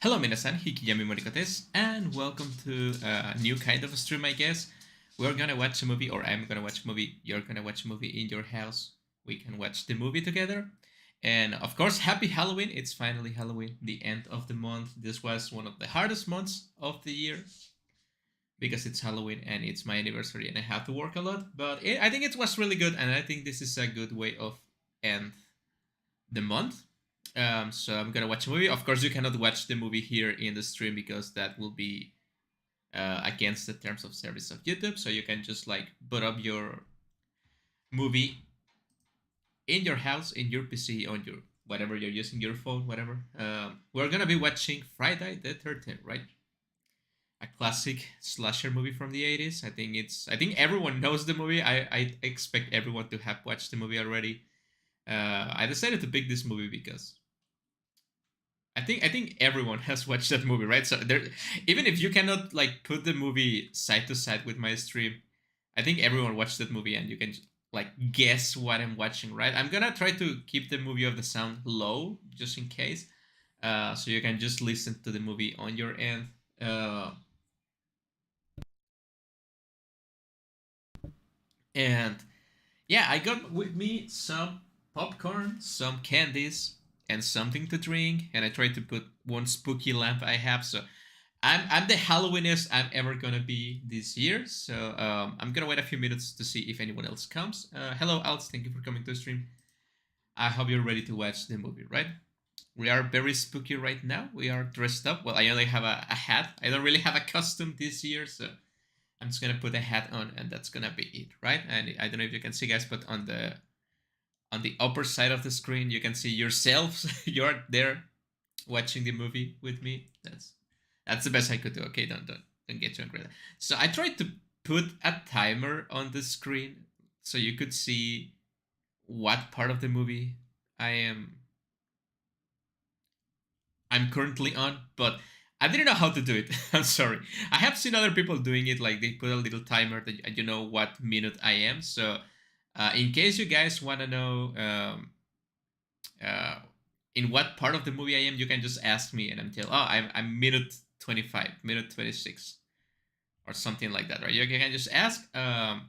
Hello, minasan, Hikiyami Moriko desu, and welcome to a new kind of stream, I guess. We're gonna watch a movie, or I'm gonna watch a movie, you're gonna watch a movie in your house. We can watch the movie together. And of course, happy Halloween! It's finally Halloween, the end of the month. This was one of the hardest months of the year because it's Halloween and it's my anniversary and I have to work a lot. But I think it was really good, and I think this is a good way of end the month. So I'm gonna watch a movie. Of course, you cannot watch the movie here in the stream because that will be against the terms of service of YouTube. So you can just like put up your movie in your house, in your PC, on your whatever you're using, your phone, whatever. We're gonna be watching Friday the 13th, right? A classic slasher movie from the 80s. I think everyone knows the movie. I expect everyone to have watched the movie already. I decided to pick this movie because I think everyone has watched that movie, right? So there, even if you cannot like put the movie side to side with my stream, I think everyone watched that movie, and you can like guess what I'm watching, right? I'm gonna try to keep the movie of the sound low just in case, so you can just listen to the movie on your end. Uh, and yeah, I got with me some popcorn, some candies, and something to drink, and I tried to put one spooky lamp I have. So I'm the Halloweeniest I'm ever gonna be this year. So I'm gonna wait a few minutes to see if anyone else comes. Hello, Alex. Thank you for coming to the stream. I hope you're ready to watch the movie, right? We are very spooky right now. We are dressed up. Well, I only have a hat. I don't really have a costume this year, so I'm just gonna put a hat on, and that's gonna be it, right? And I don't know if you can see, guys, but on the upper side of the screen, you can see yourselves. You're there watching the movie with me. That's the best I could do. Okay, don't get too angry. So I tried to put a timer on the screen so you could see what part of the movie I am I'm currently on, but I didn't know how to do it. I'm sorry. I have seen other people doing it, like they put a little timer that you know what minute I am. So, in case you guys want to know uh, in what part of the movie I am, you can just ask me, and I'm tell. Oh, I'm minute 25, minute 26, or something like that, right? You can just ask. I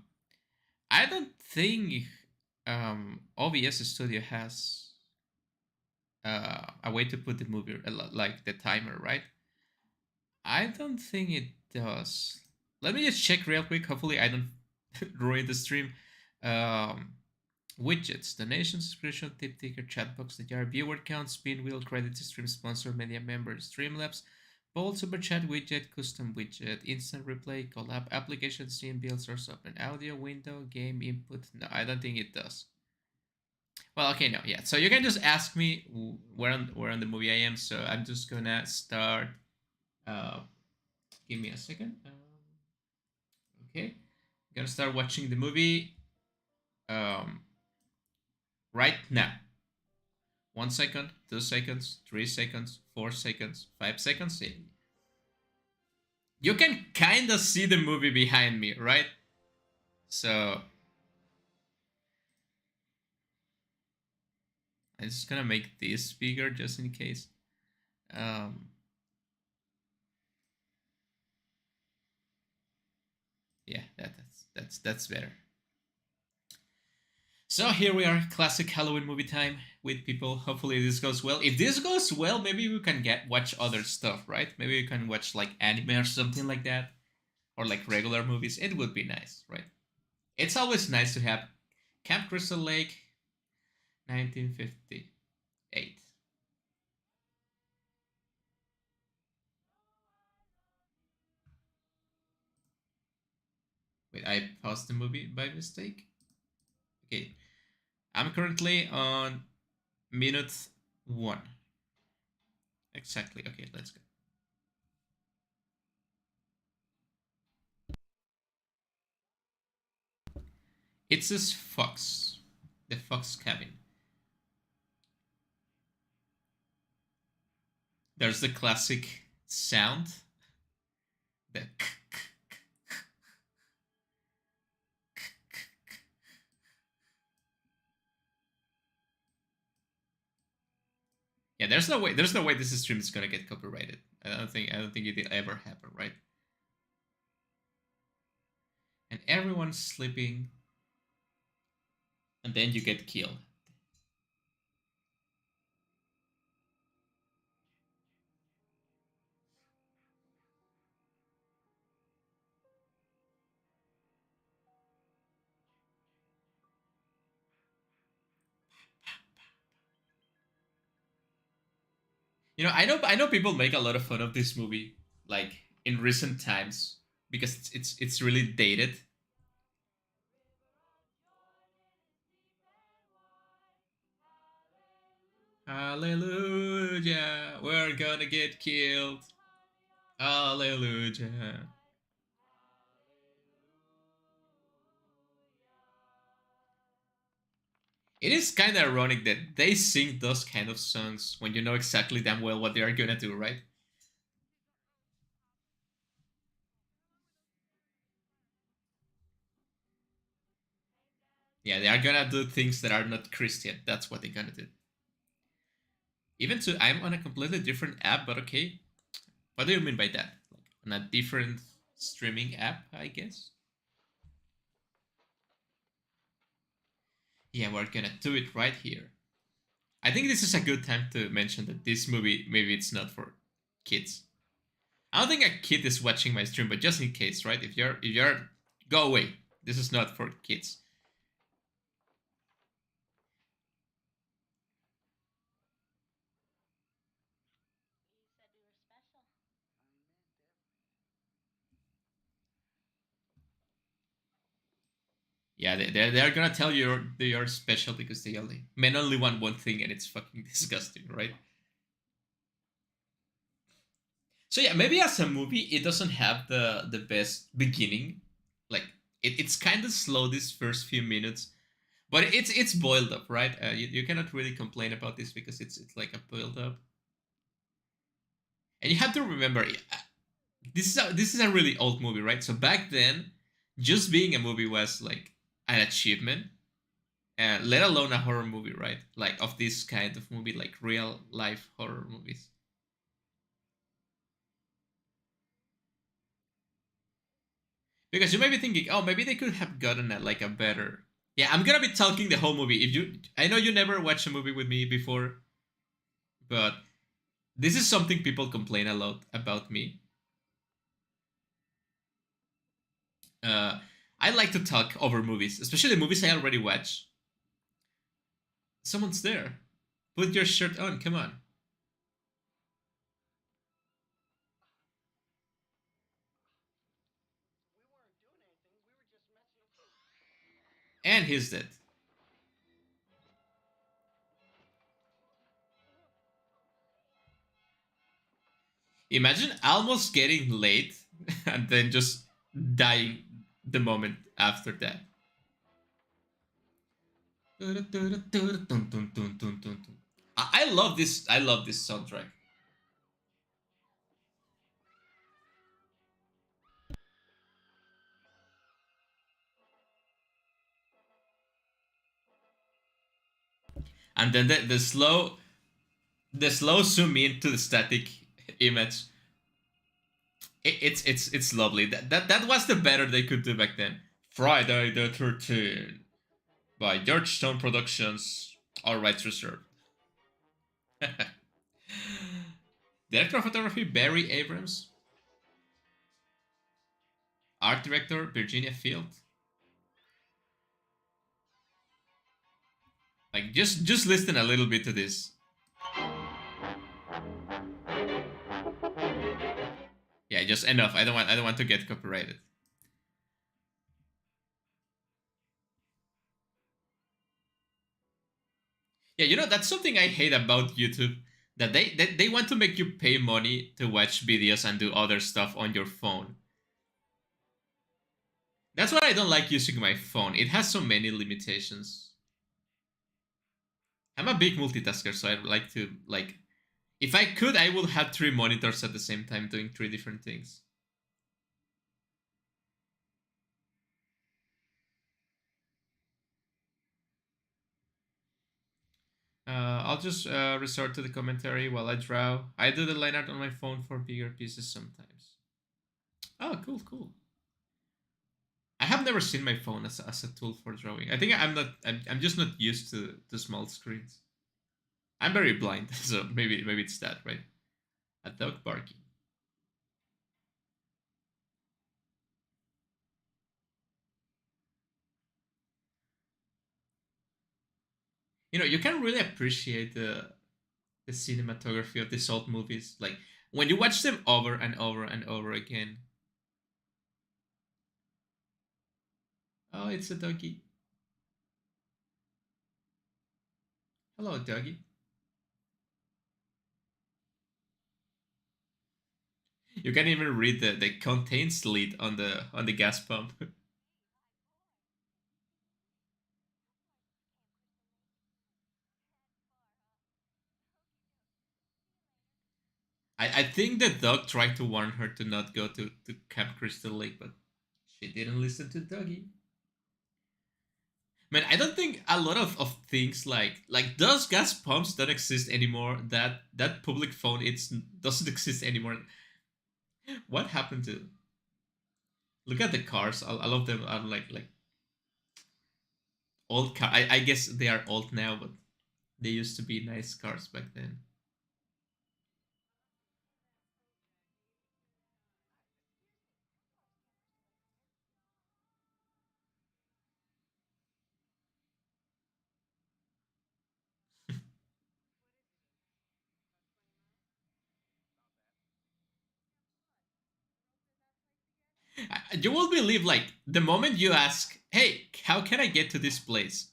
don't think OBS Studio has a way to put the movie like the timer, right? I don't think it does. Let me just check real quick. Hopefully, I don't ruin the stream. Um, Widgets, donation, subscription, tip ticker, chat box, the jar, viewer count, spin wheel, credit, stream sponsor, media member, Streamlabs, bold super chat widget, custom widget, instant replay, collab, application, scene, build, source open, audio, window, game input. No, I don't think it does. Well, okay, no, yeah. So you can just ask me where on the movie I am. So I'm just gonna start. Uh, Give me a second. Okay, I'm gonna start watching the movie um, right now. 1 second, 2 seconds, 3 seconds, 4 seconds, 5 seconds. You can kind of see the movie behind me, right? So I'm just gonna make this bigger just in case. Um, yeah, that's better. So here we are, classic Halloween movie time with people. Hopefully this goes well. If this goes well, maybe we can get watch other stuff, right? Maybe we can watch like anime or something like that, or like regular movies. It would be nice, right? It's always nice to have Camp Crystal Lake, 1958. Wait, I paused the movie by mistake. Okay, I'm currently on minute 1. Exactly. Okay, let's go. It says Fox, the Fox cabin. There's the classic sound. The Yeah, there's no way this stream is gonna get copyrighted. I don't think it'll ever happen, right? And everyone's sleeping, and then you get killed. I know people make a lot of fun of this movie, like in recent times, because it's really dated. Hallelujah, we're gonna get killed. Hallelujah. It is kind of ironic that they sing those kind of songs when you know exactly damn well what they are gonna do, right? Yeah, they are gonna do things that are not Christian. That's what they're gonna do. Even to I'm on a completely different app, but okay. What do you mean by that? Like on a different streaming app, I guess? Yeah, we're gonna do it right here. I think this is a good time to mention that this movie maybe it's not for kids. I don't think a kid is watching my stream, but just in case, right? If you're go away. This is not for kids. Yeah, they're gonna tell you you're special because they only men only want one thing and it's fucking disgusting, right? So yeah, maybe as a movie it doesn't have the best beginning. Like it's kind of slow these first few minutes, but it's boiled up, right? You cannot really complain about this because it's like a boiled up. And you have to remember, this is a really old movie, right? So back then, just being a movie was like an achievement, let alone a horror movie, right? Like of this kind of movie, like real life horror movies. Because you may be thinking, oh, maybe they could have gotten like a better. Yeah, I'm gonna be talking the whole movie. I know you never watched a movie with me before, but this is something people complain a lot about me. Uh, I like to talk over movies, especially movies I already watch. Someone's there. Put your shirt on. Come on. And he's dead. Imagine almost getting late and then just dying the moment after that. I love this. I love this soundtrack. And then the slow zoom into the static image. It's lovely. That was the better they could do back then. Friday the 13th by Georgetown Productions. All rights reserved. Director of photography Barry Abrams. Art director Virginia Field. Like just listen a little bit to this. Yeah, just enough. I don't want to get copyrighted. Yeah, that's something I hate about YouTube. That they want to make you pay money to watch videos and do other stuff on your phone. That's why I don't like using my phone. It has so many limitations. I'm a big multitasker, so I like to like if I could, I would have three monitors at the same time doing three different things. I'll just resort to the commentary while I draw. I do the line art on my phone for bigger pieces sometimes. Oh, cool, cool. I have never seen my phone as a tool for drawing. I think I'm not. I'm just not used to small screens. I'm very blind, so maybe it's that, right? A dog barking. You can really appreciate the cinematography of these old movies. Like when you watch them over and over and over again. Oh, it's a doggy. Hello, doggy. You can even read the contains lid on the gas pump. I think the dog tried to warn her to not go to Camp Crystal Lake, but she didn't listen to Doggy. Man, I don't think a lot of things like those gas pumps don't exist anymore. That public phone it's doesn't exist anymore. What happened to look at the cars? I love them. Are like old car. I guess they are old now, but they used to be nice cars back then. You will believe like the moment you ask, "Hey, how can I get to this place?"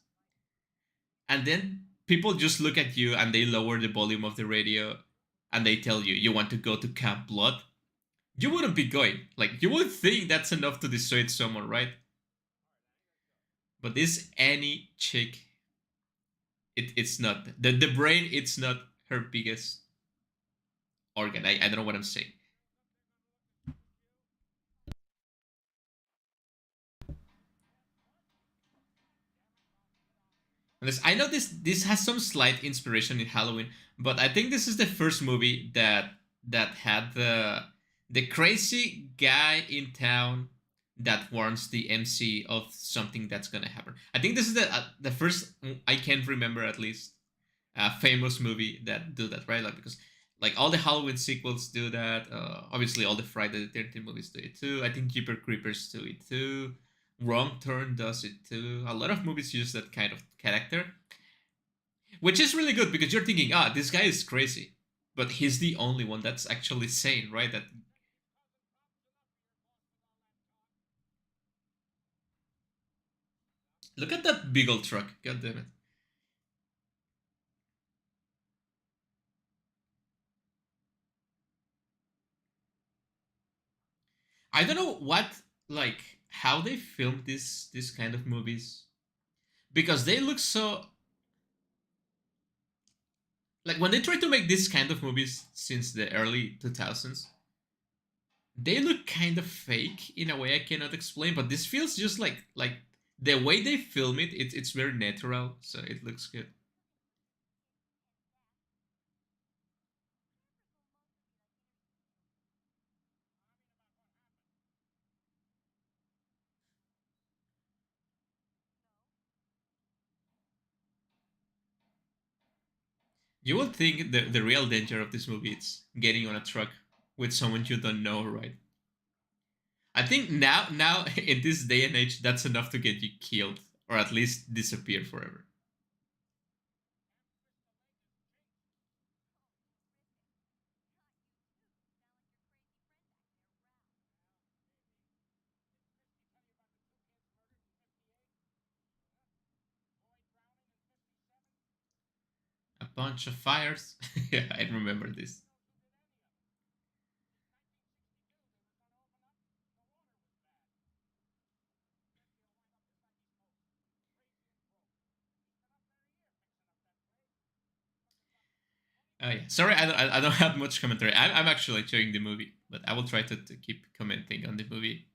and then people just look at you and they lower the volume of the radio and they tell you you want to go to Camp Blood. You wouldn't be going. Like you would think that's enough to dissuade someone, right? But this any chick, it's not. The brain, it's not her biggest organ. I don't know what I'm saying. Unless I know this has some slight inspiration in Halloween, but I think this is the first movie that had the crazy guy in town that warns the MC of something that's gonna happen. I think this is the first I can remember at least famous movie that do that, right? Like because like all the Halloween sequels do that. Obviously, all the Friday the 13th movies do it too. I think Jeeper Creepers do it too. Wrong Turn does it too. A lot of movies use that kind of character, which is really good because you're thinking, this guy is crazy, but he's the only one that's actually sane, right? That look at that big old truck. God damn it! I don't know what like how they filmed this kind of movies because they look so like when they try to make this kind of movies since the early 2000s, they look kind of fake in a way I cannot explain, but this feels just like the way they film it's very natural, so it looks good. You would think the real danger of this movie is getting on a truck with someone you don't know, right? I think now in this day and age that's enough to get you killed or at least disappear forever. A bunch of fires. Yeah, I remember this. Yeah. Sorry, I don't have much commentary. I'm actually enjoying the movie, but I will try to keep commenting on the movie.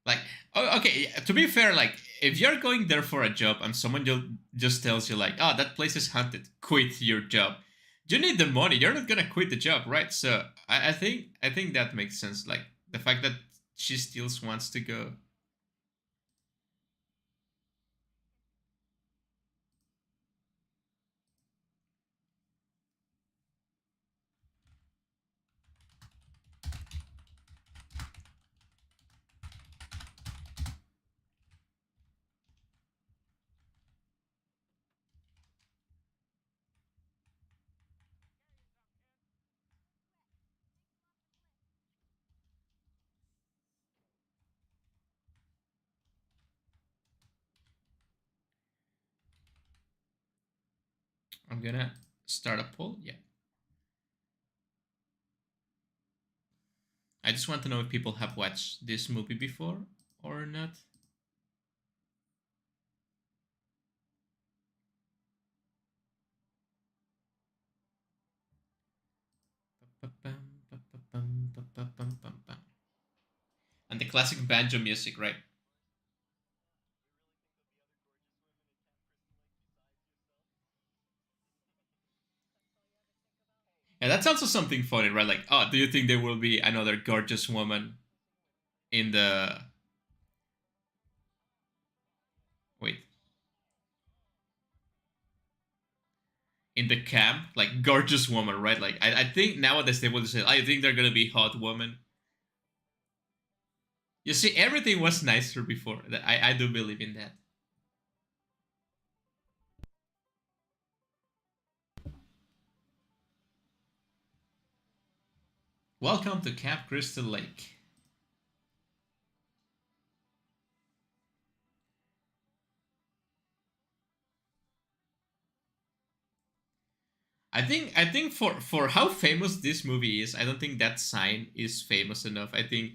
Like, oh, okay. To be fair, like if you're going there for a job and someone just tells you like, "Oh, that place is haunted. Quit your job." You need the money. You're not gonna quit the job, right? So I think that makes sense. Like the fact that she still wants to go. I'm gonna start a poll. Yeah, I just want to know if people have watched this movie before or not. And the classic banjo music, right? And that's also something funny, right? Like, oh, do you think there will be another gorgeous woman in the wait in the camp? Like gorgeous woman, right? Like I think nowadays they will say, I think they're gonna be hot woman. You see, everything was nicer before. I do believe in that. Welcome to Camp Crystal Lake. I think for how famous this movie is, I don't think that sign is famous enough. I think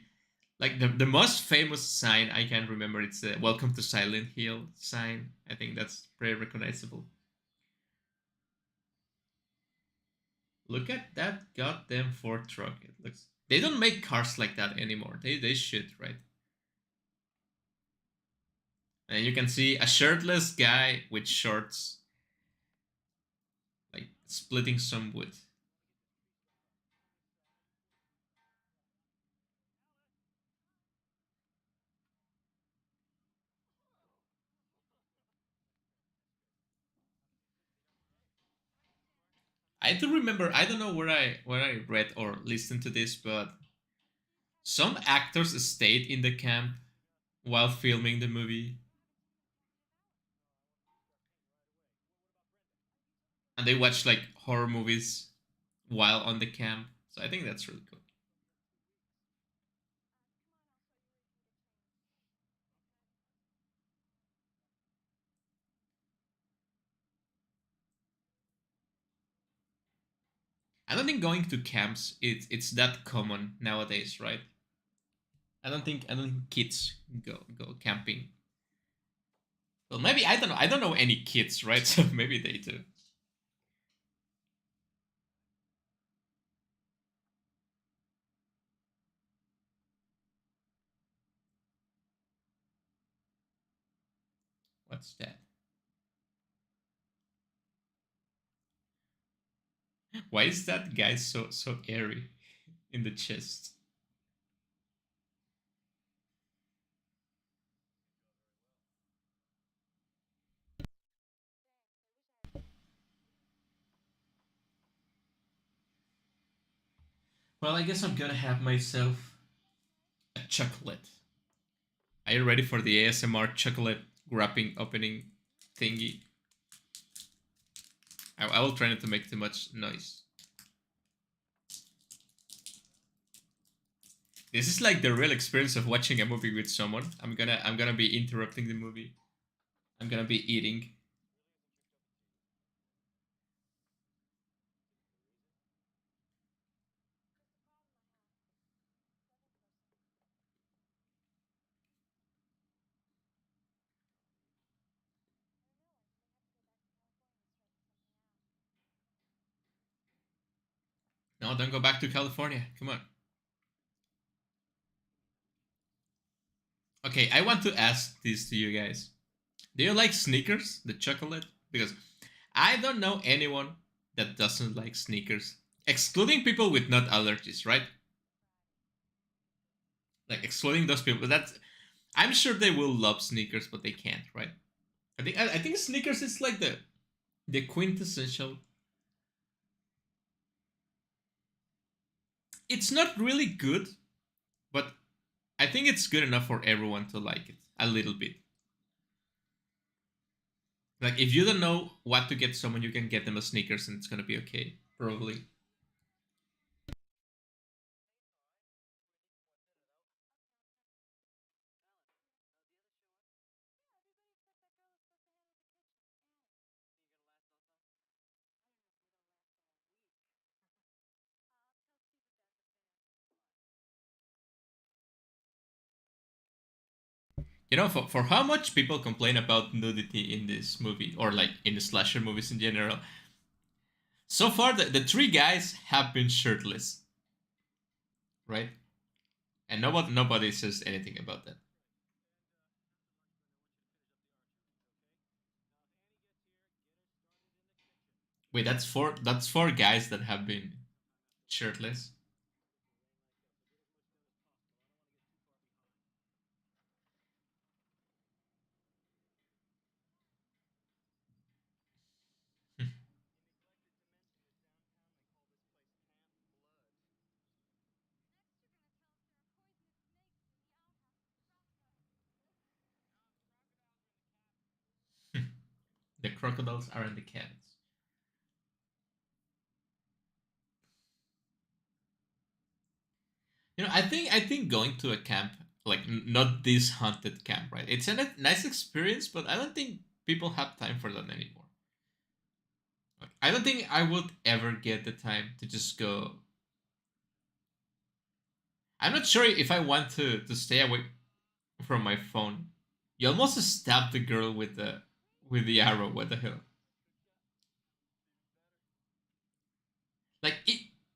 like the most famous sign I can remember, it's the Welcome to Silent Hill sign. I think that's very recognizable. Look at that goddamn Ford truck. It looks, they don't make cars like that anymore. They should, right? And you can see a shirtless guy with shorts like splitting some wood. I do remember, I don't know where I read or listened to this, but some actors stayed in the camp while filming the movie, and they watched like horror movies while on the camp. So I think that's really cool. I don't think going to camps it's that common nowadays, right? I don't think kids go camping. Well, maybe I don't know. I don't know any kids, right? So maybe they do. What's that? Why is that guy so airy in the chest? Well, I guess I'm gonna have myself a chocolate. Are you ready for the ASMR chocolate wrapping opening thingy? I will try not to make too much noise. This is like the real experience of watching a movie with someone. I'm gonna be interrupting the movie. I'm gonna be eating. No, don't go back to California. Come on. Okay, I want to ask this to you guys. Do you like sneakers, the chocolate? Because I don't know anyone that doesn't like sneakers, excluding people with not allergies, right? Like excluding those people. That's I'm sure they will love sneakers, but they can't, right? I think sneakers is like the quintessential. It's not really good, but I think it's good enough for everyone to like it a little bit. Like if you don't know what to get someone, you can get them a sneakers and it's gonna be okay, probably. For how much people complain about nudity in this movie or like in the slasher movies in general, so far the three guys have been shirtless, right? And nobody says anything about that. Wait, that's four guys that have been shirtless. The crocodiles are in the cabins. I think going to a camp, like not this haunted camp, right? It's a nice experience, but I don't think people have time for that anymore. Like, I don't think I would ever get the time to just go. I'm not sure if I want to stay away from my phone. You almost stabbed the girl with the arrow. What the hell? Like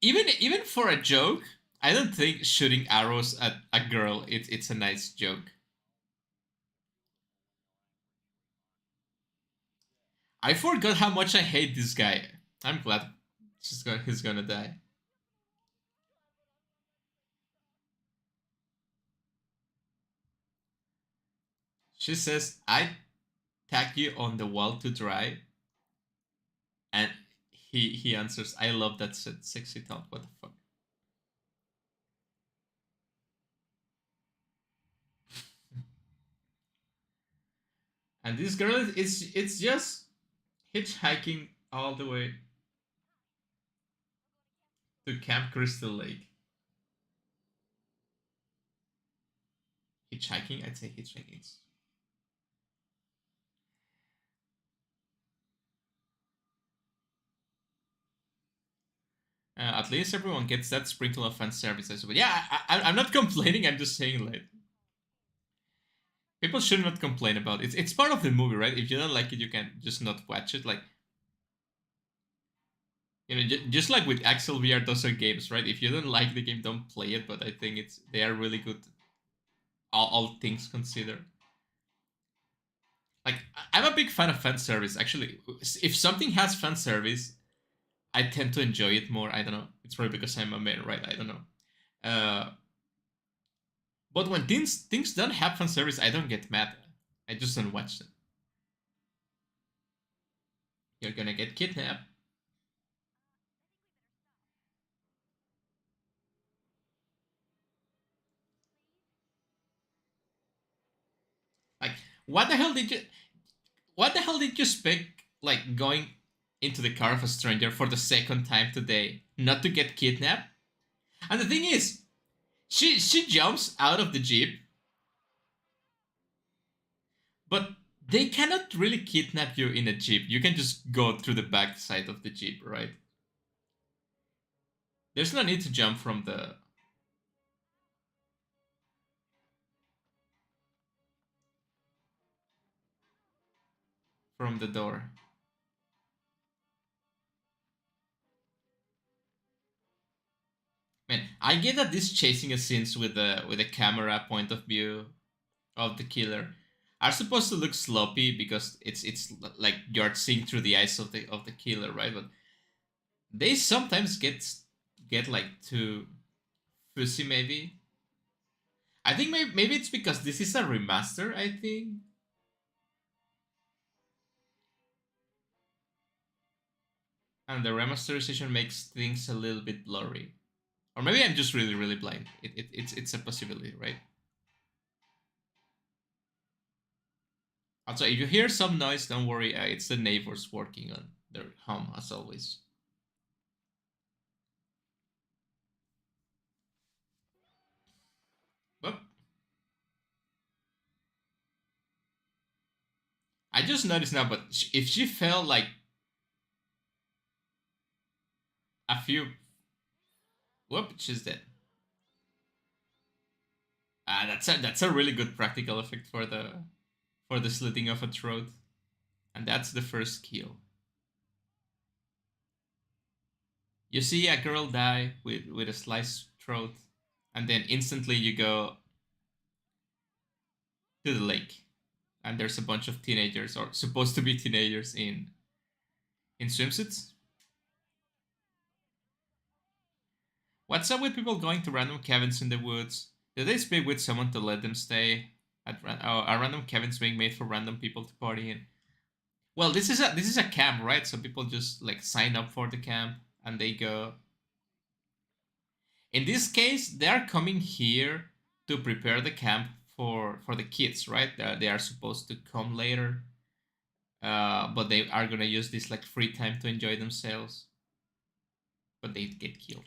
even for a joke, I don't think shooting arrows at a girl it's a nice joke. I forgot how much I hate this guy. I'm glad he's gonna die. She says, "I tack you on the wall to dry," and he answers, "I love that sexy talk." What the fuck? And this girl is it's just hitchhiking all the way to Camp Crystal Lake. Hitchhiking? I'd say hitchhiking. At least everyone gets that sprinkle of fan service, I suppose. Yeah, I'm not complaining. I'm just saying, like, people should not complain about it. It's part of the movie, right? If you don't like it, you can just not watch it. Like, just like with Axel VR, those are games, right? If you don't like the game, don't play it. But I think they are really good, all things considered. Like, I'm a big fan of fan service. Actually, if something has fan service, I tend to enjoy it more. I don't know. It's probably because I'm a man, right? I don't know. Uh, but when things don't have fan service, I don't get mad. I just don't watch them. You're gonna get kidnapped. Like, what the hell did you? What the hell did you expect? Like going into the car of a stranger for the second time today, not to get kidnapped? And the thing is, she jumps out of the jeep, but they cannot really kidnap you in a jeep. You can just go through the back side of the jeep, right? There's no need to jump from the door. Man, I get that this chasing a scenes with the camera point of view of the killer are supposed to look sloppy because it's like you're seeing through the eyes of the killer, right? But they sometimes get like too fussy, maybe. I think maybe it's because this is a remaster. I think, and the remasterization makes things a little bit blurry. Or maybe I'm just really blind. It's a possibility, right? Also, if you hear some noise, don't worry. It's the neighbors working on their home as always. But I just noticed now. But if she fell like a few, whoop, she's dead. That's a really good practical effect for the slitting of a throat, and that's the first kill. You see a girl die with a sliced throat, and then instantly you go to the lake, and there's a bunch of teenagers or supposed to be teenagers in swimsuits. What's up with people going to random cabins in the woods? Did they speak with someone to let them stay at are random cabins being made for random people to party in? Well, this is a camp, right? So people just like sign up for the camp and they go. In this case, they are coming here to prepare the camp for the kids, right? They are supposed to come later, but they are gonna use this like free time to enjoy themselves, but they get killed.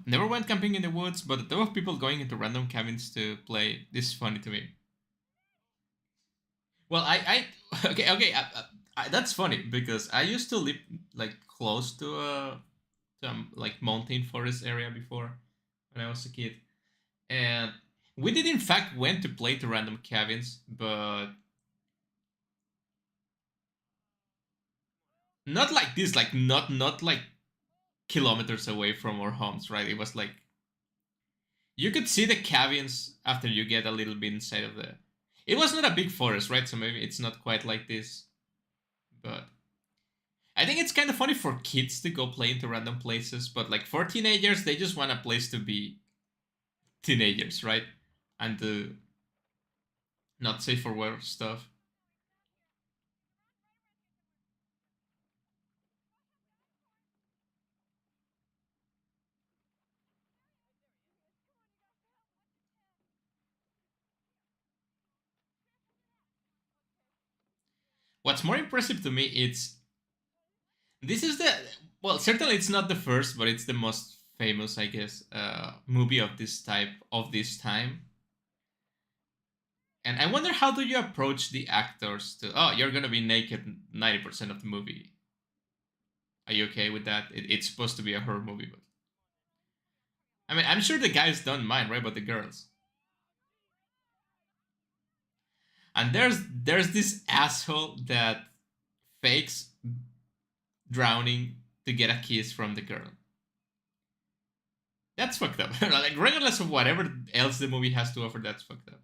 Never went camping in the woods, but the thought of people going into random cabins to play this is funny to me. Well, okay, that's funny because I used to live like close to a like mountain forest area before when I was a kid, and we did in fact went to play to random cabins, but not like this, like not like kilometers away from our homes, right? It was like you could see the cabins after you get a little bit inside of the. It was not a big forest, right? So maybe it's not quite like this, but I think it's kind of funny for kids to go play into random places, but like for teenagers, they just want a place to be teenagers, right? And not safe for work stuff. What's more impressive to me is this is the well, certainly it's not the first, but it's the most famous, I guess, movie of this type of this time. And I wonder how do you approach the actors to oh you're gonna be naked 90% of the movie. Are you okay with that? It's supposed to be a horror movie, but I mean I'm sure the guys don't mind, right? But the girls. And there's this asshole that fakes drowning to get a kiss from the girl. That's fucked up. Like regardless of whatever else the movie has to offer, that's fucked up.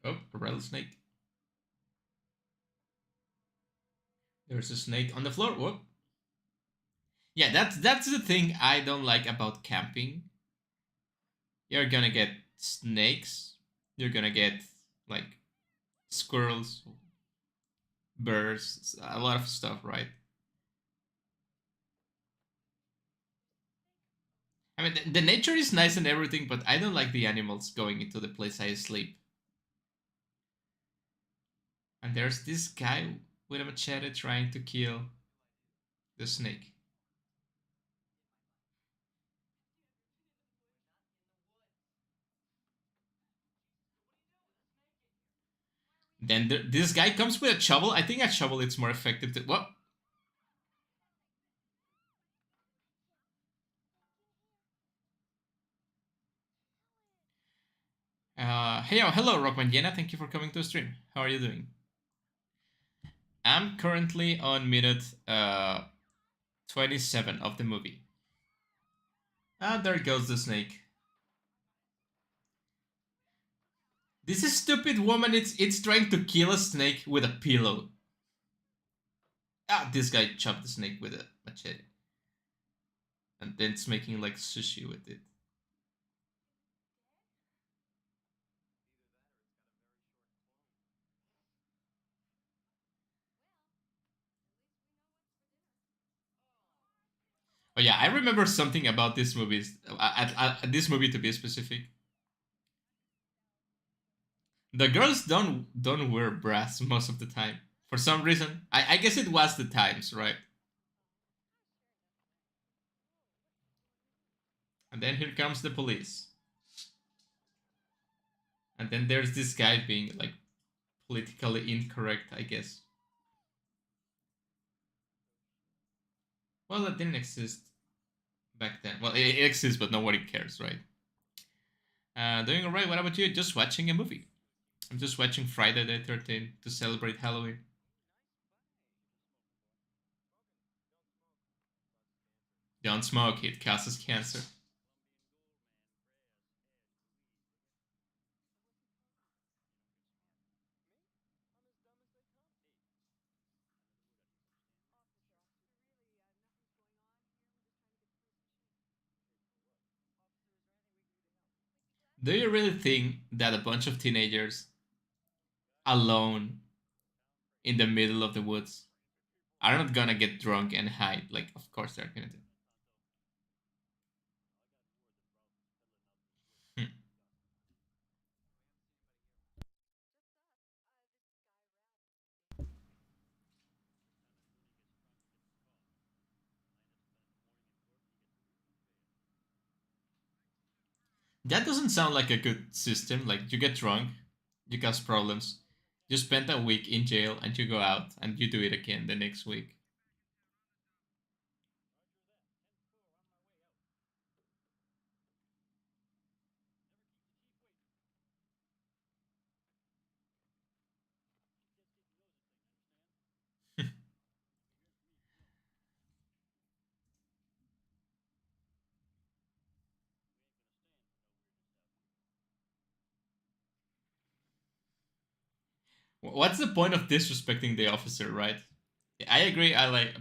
Oh, a rattlesnake. There's a snake on the floor. Whoop. Yeah, that's the thing I don't like about camping. You're gonna get snakes. You're gonna get like squirrels, birds, a lot of stuff, right? I mean, the nature is nice and everything, but I don't like the animals going into the place I sleep. And there's this guy with a machete trying to kill the snake. Then this guy comes with a shovel. I think a shovel is more effective. What? Hey, oh, hello, Rockman Jena. Thank you for coming to the stream. How are you doing? I'm currently on minute 27 of the movie. Ah, there goes the snake. This is stupid woman. It's trying to kill a snake with a pillow. Ah, this guy chopped the snake with a machete, and then it's making like sushi with it. Oh yeah, I remember something about this movie. This movie to be specific. The girls don't wear bras most of the time for some reason. I guess it was the times, right? And then here comes the police, and then there's this guy being like politically incorrect, I guess. Well, that didn't exist back then. Well, it exists, but nobody cares, right? Doing alright. What about you? Just watching a movie. I'm just watching Friday the 13th to celebrate Halloween. Don't smoke, it causes cancer. Do you really think that a bunch of teenagers alone in the middle of the woods are not gonna get drunk and hide? Like, of course they're gonna do. Hmm. That doesn't sound like a good system. Like, you get drunk, you cause problems, you spend a week in jail, and you go out and you do it again the next week. What's the point of disrespecting the officer, right? I agree. I like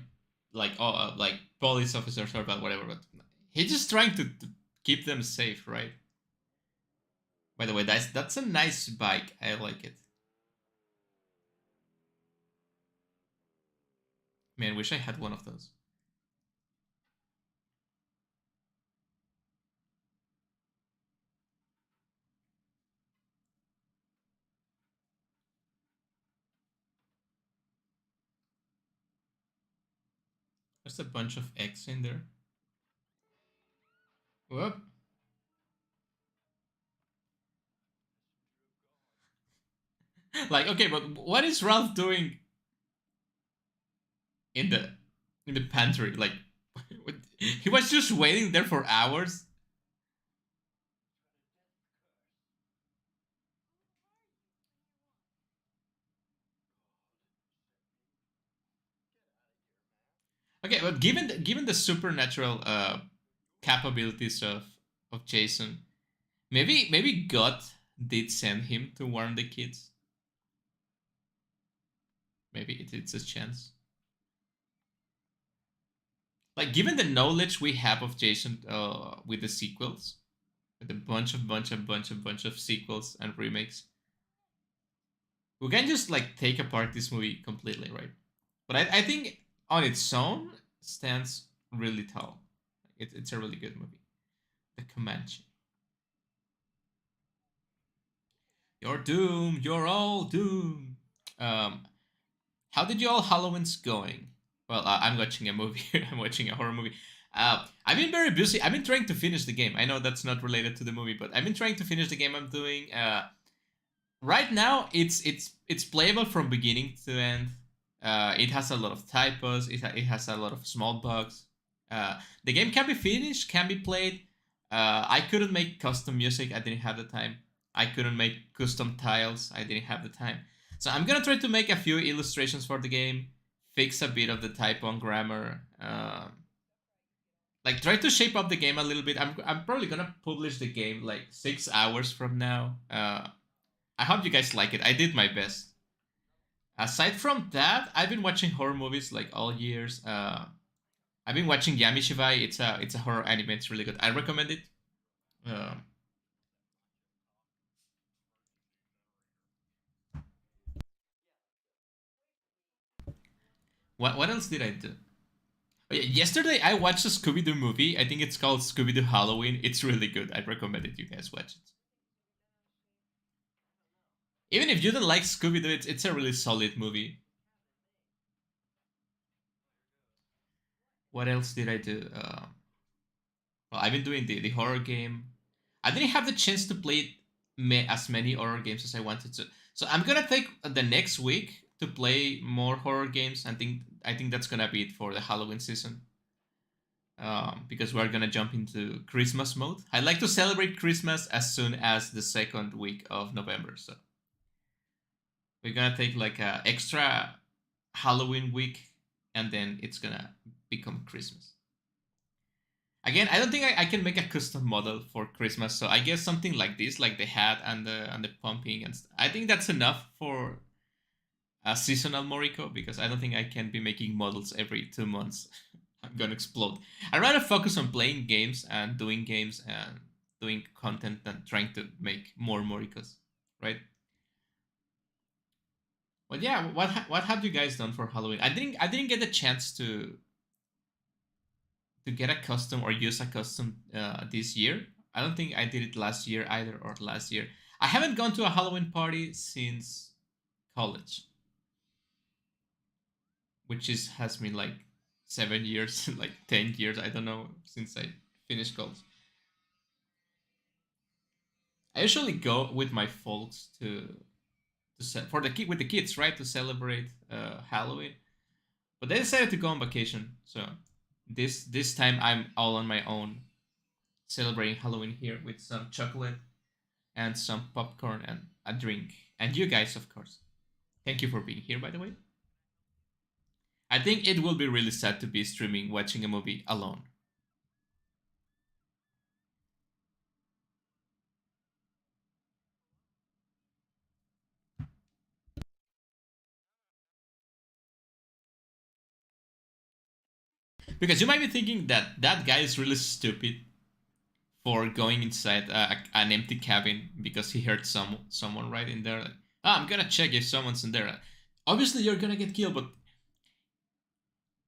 like police officers or bad, whatever. But he's just trying to keep them safe, right? By the way, that's a nice bike. I like it. Man, wish I had one of those. There's a bunch of X in there. Whoop. Like, okay, but what is Ralph doing in the pantry? Like, he was just waiting there for hours. Okay, but given the supernatural capabilities of Jason, maybe God did send him to warn the kids. Maybe it's a chance. Like, given the knowledge we have of Jason with the sequels, with a bunch of sequels and remakes, we can just like take apart this movie completely, right? But I think on its own stands really tall. It's a really good movie. The Comanche. You're doomed. You're all doomed. Um, how did you all Halloween's going? Well, I'm watching a movie. I'm watching a horror movie. I've been very busy. I've been trying to finish the game. I know that's not related to the movie, but I've been trying to finish the game I'm doing. Right now, it's playable from beginning to end. It has a lot of typos. It has a lot of small bugs. The game can be finished, can be played. I couldn't make custom music. I didn't have the time. I couldn't make custom tiles. I didn't have the time. So I'm gonna try to make a few illustrations for the game, fix a bit of the typo and grammar. Like try to shape up the game a little bit. I'm probably gonna publish the game like 6 hours from now. I hope you guys like it. I did my best. Aside from that, I've been watching horror movies like all years. I've been watching Yamishibai. It's a horror anime. It's really good. I recommend it. Um, what else did I do? Oh, yeah, yesterday I watched a Scooby Doo movie. I think it's called Scooby Doo Halloween. It's really good. I recommend it. You guys watch it. Even if you don't like Scooby Doo, it's a really solid movie. What else did I do? Well, I've been doing the horror game. I didn't have the chance to play as many horror games as I wanted to. So I'm gonna take the next week to play more horror games. I think that's gonna be it for the Halloween season. Because we're gonna jump into Christmas mode. I like to celebrate Christmas as soon as the second week of November. So we're gonna take like a extra Halloween week, and then it's gonna become Christmas. Again, I don't think I can make a custom model for Christmas, so I guess something like this, like the hat and the pumping I think that's enough for a seasonal Moriko because I don't think I can be making models every 2 months. I'm gonna explode. I'd rather focus on playing games and doing content than trying to make more Morikos, right? But yeah, what have you guys done for Halloween? I didn't get the chance to get a custom or use a custom this year. I don't think I did it last year either or last year. I haven't gone to a Halloween party since college, which is has been like 7 years, like 10 years. I don't know since I finished college. I usually go with my folks for the kid with the kids, right, to celebrate Halloween. But they decided to go on vacation, so this time I'm all on my own, celebrating Halloween here with some chocolate and some popcorn and a drink. And you guys, of course. Thank you for being here, by the way. I think it will be really sad to be streaming watching a movie alone. Because you might be thinking that that guy is really stupid for going inside an empty cabin because he heard someone right in there. Like, I'm gonna check if someone's in there. Obviously, you're gonna get killed, but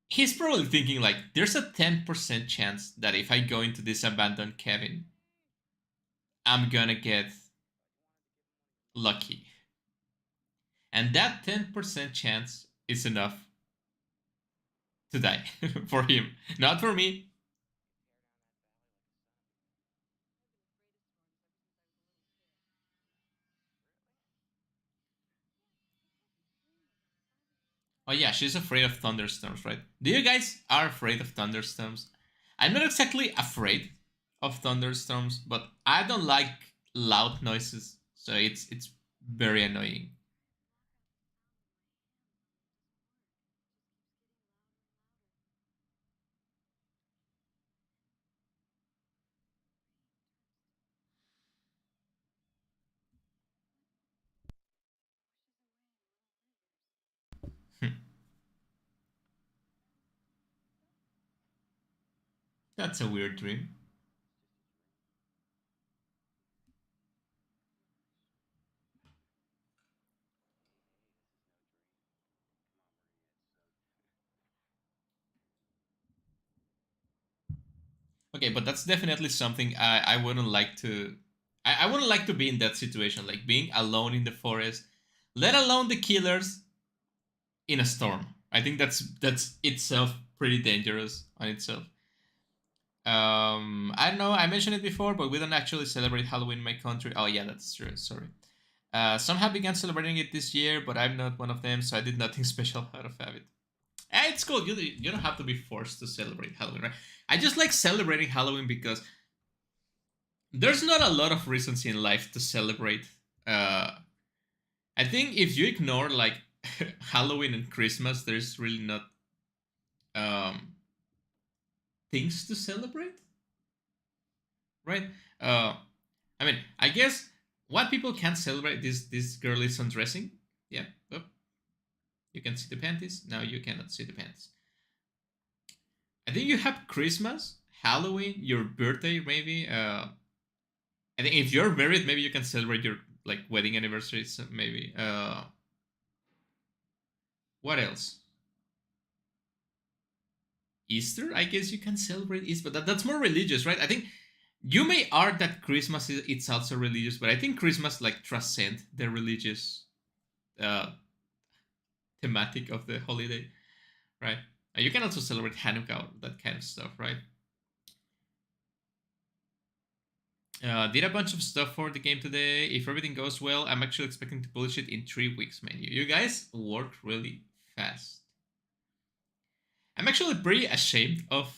he's probably thinking like, there's a 10% chance that if I go into this abandoned cabin, I'm gonna get lucky. And that 10% chance is enough to die for him. Not for me. Oh yeah, she's afraid of thunderstorms, right? Do you guys are afraid of thunderstorms? I'm not exactly afraid of thunderstorms, but I don't like loud noises, so it's very annoying. That's a weird dream. Okay, but that's definitely something I wouldn't like to. I wouldn't like to be in that situation, like being alone in the forest, let alone the killers in a storm. I think that's itself pretty dangerous on itself. I don't know. I mentioned it before, but we don't actually celebrate Halloween in my country. Oh yeah, that's true. Sorry. Some have begun celebrating it this year, but I'm not one of them, so I did nothing special out of it. It's cool. You don't have to be forced to celebrate Halloween, right? I just like celebrating Halloween because there's not a lot of reasons in life to celebrate. Uh, I think if you ignore like Halloween and Christmas, there's really not um, things to celebrate, right? Uh, I mean, I guess what people can celebrate this girl is undressing. Yeah, well, you can see the panties. Now you cannot see the panties. I think you have Christmas, Halloween, your birthday, maybe. I think if you're married, maybe you can celebrate your like wedding anniversaries, maybe. What else? Easter, I guess you can celebrate Easter, but that's more religious, right? I think you may argue that Christmas is it's also religious, but I think Christmas like transcend the religious uh, thematic of the holiday, right? You can also celebrate Hanukkah, that kind of stuff, right? Did a bunch of stuff for the game today. If everything goes well, I'm actually expecting to publish it in 3 weeks, man. You guys work really fast. I'm actually pretty ashamed of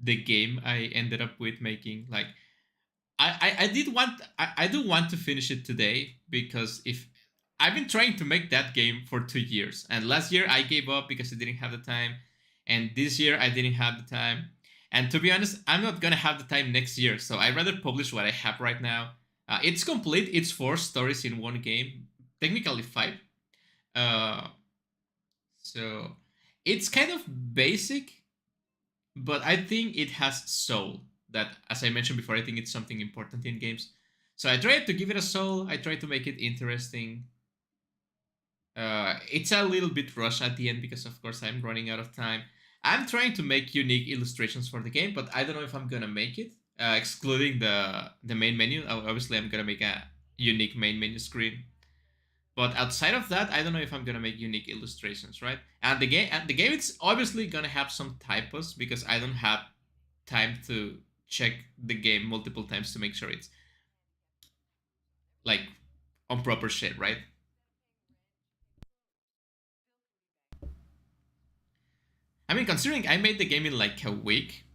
the game I ended up with making. Like, I did want I do want to finish it today because if I've been trying to make that game for 2 years, and last year I gave up because I didn't have the time, and this year I didn't have the time, and to be honest, I'm not gonna have the time next year, so I'd rather publish what I have right now. It's complete. It's 4 stories in one game, technically five. Uh, so it's kind of basic, but I think it has soul. That, as I mentioned before, I think it's something important in games. So I tried to give it a soul. I tried to make it interesting. It's a little bit rushed at the end because, of course, I'm running out of time. I'm trying to make unique illustrations for the game, but I don't know if I'm gonna make it. Excluding the main menu, obviously I'm gonna make a unique main menu screen. But outside of that, I don't know if I'm gonna make unique illustrations, right? And the game, it's obviously gonna have some typos because I don't have time to check the game multiple times to make sure it's like on proper shit, right? I mean, considering I made the game in like a week,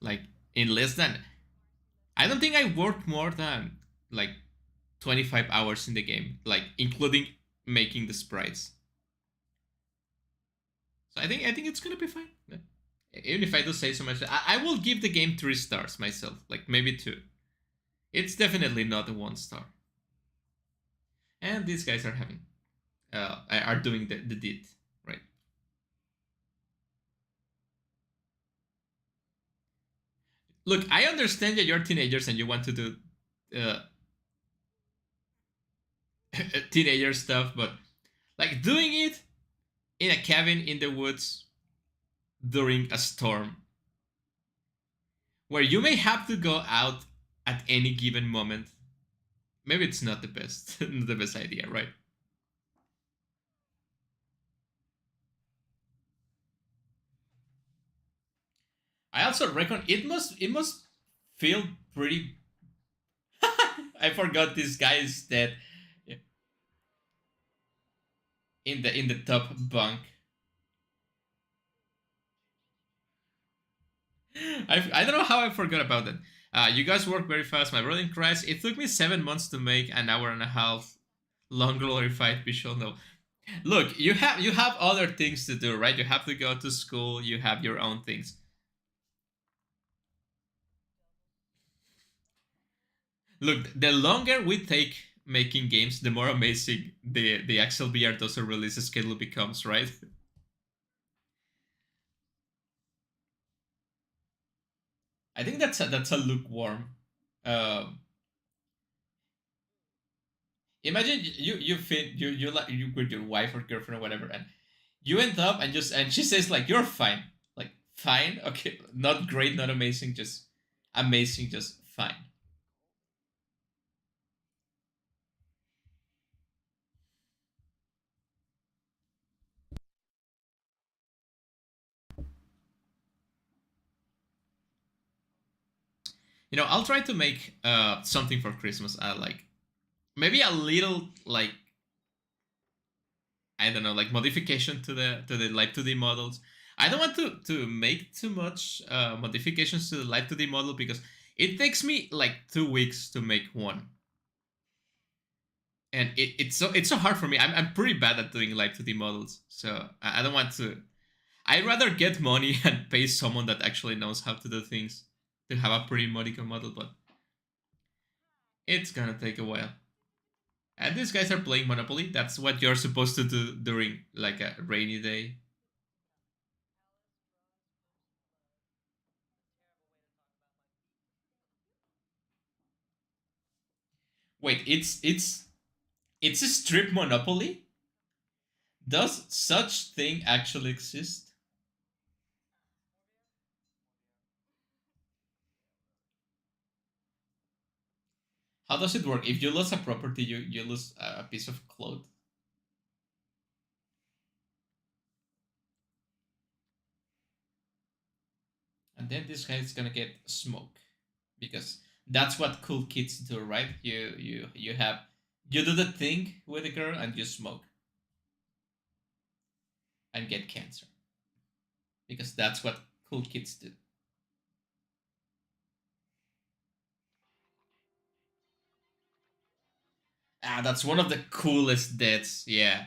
like in less than, I don't think I worked more than like 25 hours in the game, like including making the sprites. So I think it's gonna be fine. Yeah. Even if I do say so much, I will give the game 3 stars myself, like maybe two. It's definitely not a 1 star. And these guys are having, are doing the deed, right? Look, I understand that you're teenagers and you want to do uh, teenager stuff, but like doing it in a cabin in the woods during a storm where you may have to go out at any given moment, maybe it's not the best the best idea, right? I also reckon it must feel pretty. I forgot this guy is dead in the top bunk. I don't know how I forgot about that. You guys work very fast. My rolling cries. It took me 7 months to make an hour and a half long glorified visual novel. Look, you have other things to do, right? You have to go to school. You have your own things. Look, the longer we take making games, the more amazing the actual VR doesn't release schedule becomes, right? I think that's a lukewarm. Um, Imagine you like you with your wife or girlfriend or whatever, and you end up and she says like you're fine, like fine, okay, not great, not amazing, just amazing, just fine. I'll try to make something for Christmas. I like maybe a little like I don't know, like modification to the live 2D models. I don't want to make too much modifications to the live 2D model because it takes me like 2 weeks to make one, and it's so hard for me. I'm pretty bad at doing live 2D models, so I don't want to. I'd rather get money and pay someone that actually knows how to do things to have a pretty Moriko model, but it's gonna take a while. And these guys are playing Monopoly. That's what you're supposed to do during like a rainy day. Wait, it's a strip Monopoly? Does such thing actually exist? How does it work? If you lose a property, you lose a piece of cloth. And then this guy is gonna get smoke. Because that's what cool kids do, right? You do the thing with a girl and you smoke and get cancer. Because that's what cool kids do. Ah, that's one of the coolest deaths, yeah.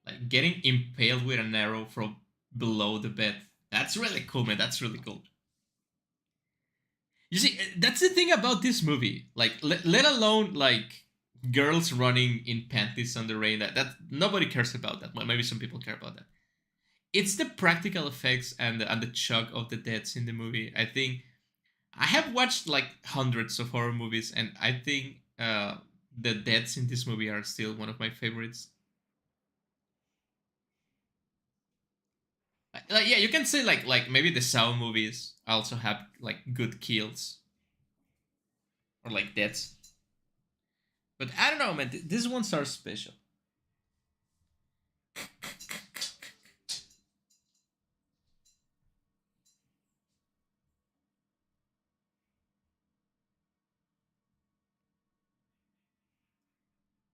Like getting impaled with an arrow from below the bed. That's really cool, man. That's really cool. You see, that's the thing about this movie. Like, let alone like girls running in panties on the rain. That nobody cares about that. Well, maybe some people care about that. It's the practical effects and the shock of the deaths in the movie. I think I have watched like hundreds of horror movies, and I think the deaths in this movie are still one of my favorites. Like yeah, you can say like maybe the Saw movies also have like good kills or like deaths, but I don't know, man. These ones are special.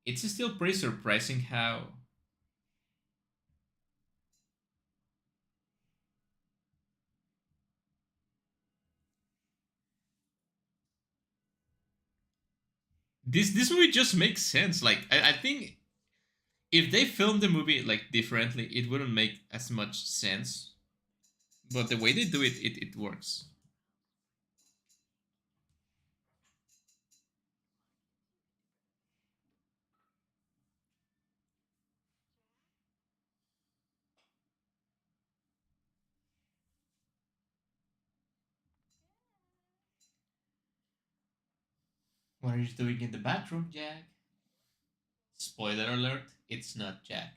It's still pretty surprising how this movie just makes sense. Like I think if they filmed the movie like differently, it wouldn't make as much sense. But the way they do it, it works. What are you doing in the bathroom, Jack? Spoiler alert, it's not Jack.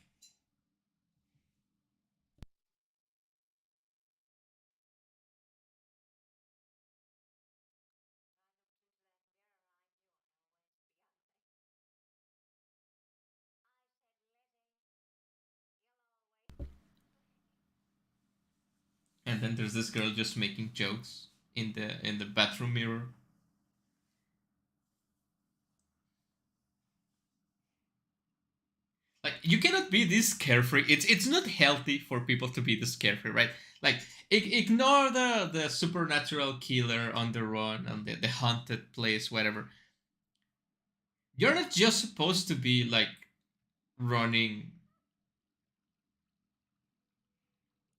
And then there's this girl just making jokes in the bathroom mirror. Like you cannot be this carefree. It's not healthy for people to be this carefree, right? Like ignore the supernatural killer on the run and the haunted place, whatever. You're not just supposed to be like running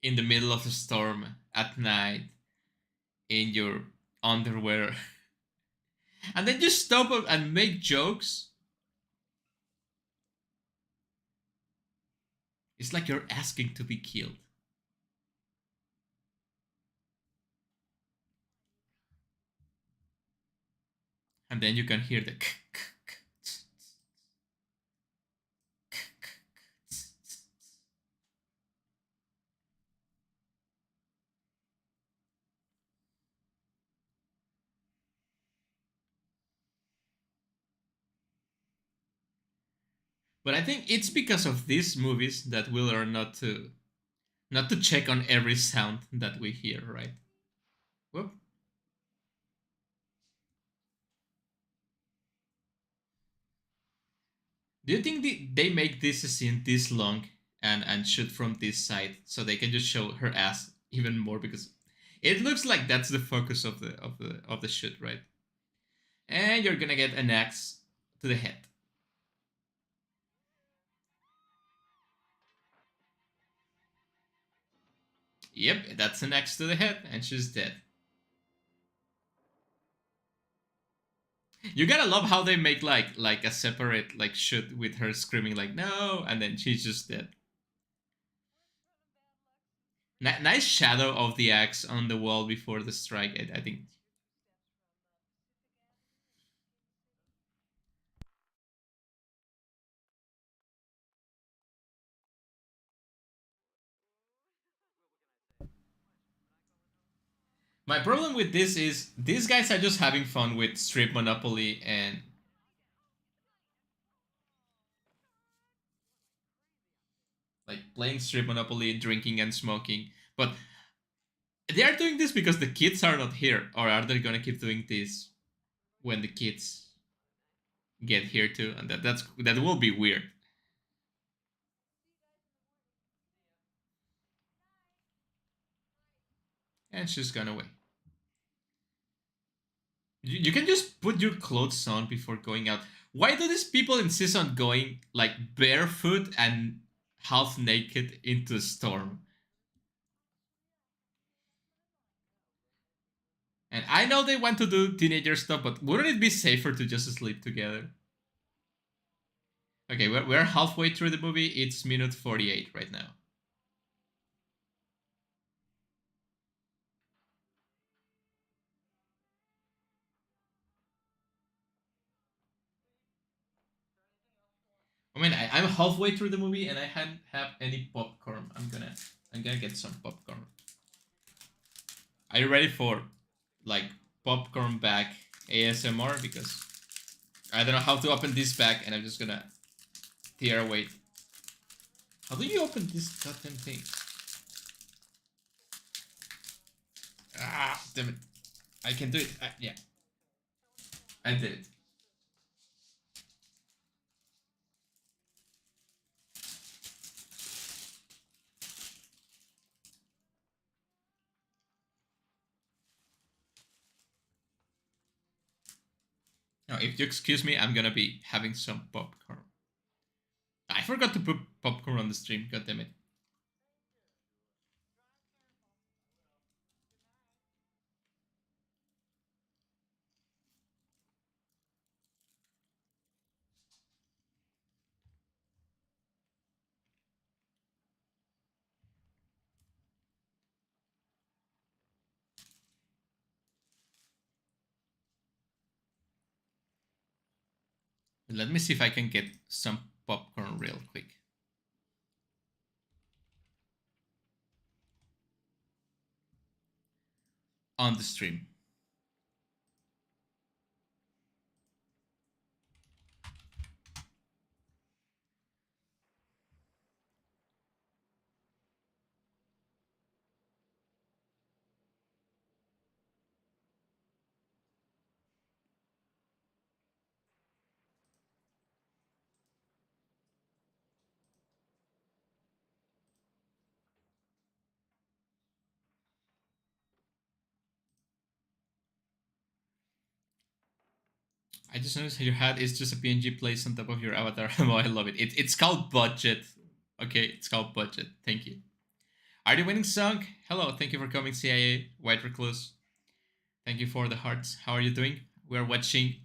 in the middle of a storm at night in your underwear and then just stop and make jokes. It's like you're asking to be killed. And then you can hear the but I think it's because of these movies that we learn not to check on every sound that we hear, right? Whoop. Do you think they make this scene this long and shoot from this side so they can just show her ass even more because it looks like that's the focus of the shoot, right? And you're gonna get an axe to the head. Yep, that's an axe to the head, and she's dead. You gotta love how they make like a separate like shoot with her screaming like no, and then she's just dead. Nice shadow of the axe on the wall before the strike. I think my problem with this is these guys are just having fun with strip monopoly and like playing strip monopoly, drinking and smoking. But they are doing this because the kids are not here, or are they gonna keep doing this when the kids get here too? And that will be weird. And she's gone away. You can just put your clothes on before going out. Why do these people insist on going like barefoot and half naked into a storm? And I know they want to do teenager stuff, but wouldn't it be safer to just sleep together? Okay, we're halfway through the movie. It's minute 48 right now. I mean, I'm halfway through the movie and I hadn't have any popcorn. I'm gonna get some popcorn. Are you ready for like popcorn bag ASMR? Because I don't know how to open this bag and I'm just gonna tear away. How do you open this goddamn thing? Ah, damn it! I can do it. Yeah, I did it. Now, if you excuse me, I'm gonna be having some popcorn. I forgot to put popcorn on the stream. God damn it! Let me see if I can get some popcorn real quick on the stream. I just noticed your hat is just a PNG placed on top of your avatar. Oh, I love it. It's called budget. Okay, it's called budget. Thank you. Are you winning song? Hello, thank you for coming, CIA White Recluse. Thank you for the hearts. How are you doing? We're watching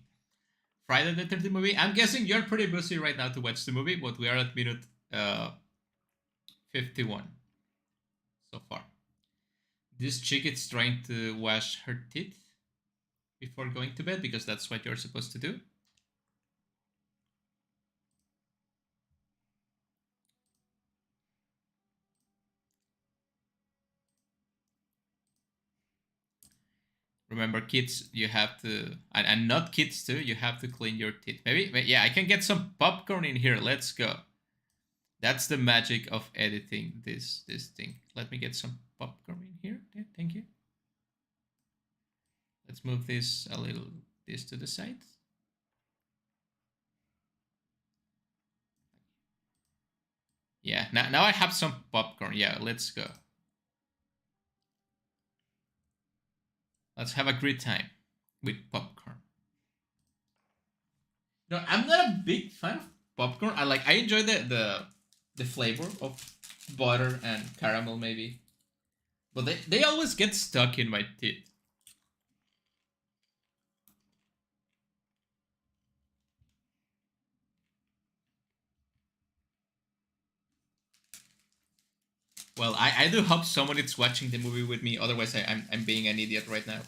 Friday the 13th movie. I'm guessing you're pretty busy right now to watch the movie, but we are at minute 51 so far. This chick is trying to wash her teeth before going to bed because that's what you're supposed to do. Remember, kids, you have to, and not kids too, you have to clean your teeth. Maybe, yeah, I can get some popcorn in here. Let's go. That's the magic of editing this thing. Let me get some popcorn in here. Yeah, thank you. Let's move this a little, this to the side. Yeah, now I have some popcorn. Yeah, let's go. Let's have a great time with popcorn. No, I'm not a big fan of popcorn. I enjoy the flavor of butter and caramel maybe, but they always get stuck in my teeth. Well, I do hope someone is watching the movie with me. Otherwise, I'm being an idiot right now.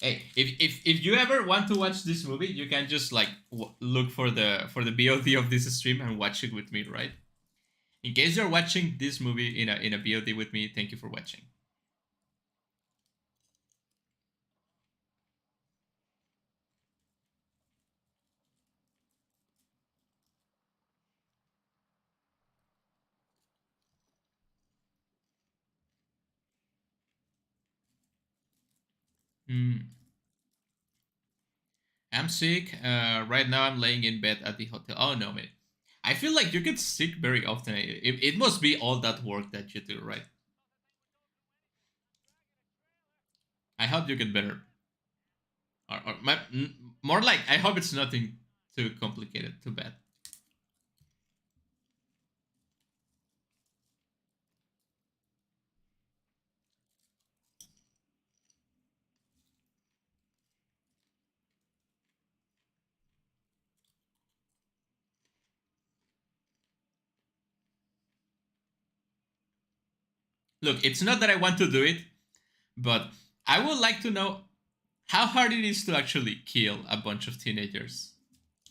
Hey, if you ever want to watch this movie, you can just like look for the VOD of this stream and watch it with me, right? In case you're watching this movie in a VOD with me, thank you for watching. Hmm. I'm sick. Right now, I'm laying in bed at the hotel. Oh no, man. I feel like you get sick very often. It must be all that work that you do, right? I hope you get better. More like, I hope it's nothing too complicated, too bad. Look, it's not that I want to do it, but I would like to know how hard it is to actually kill a bunch of teenagers,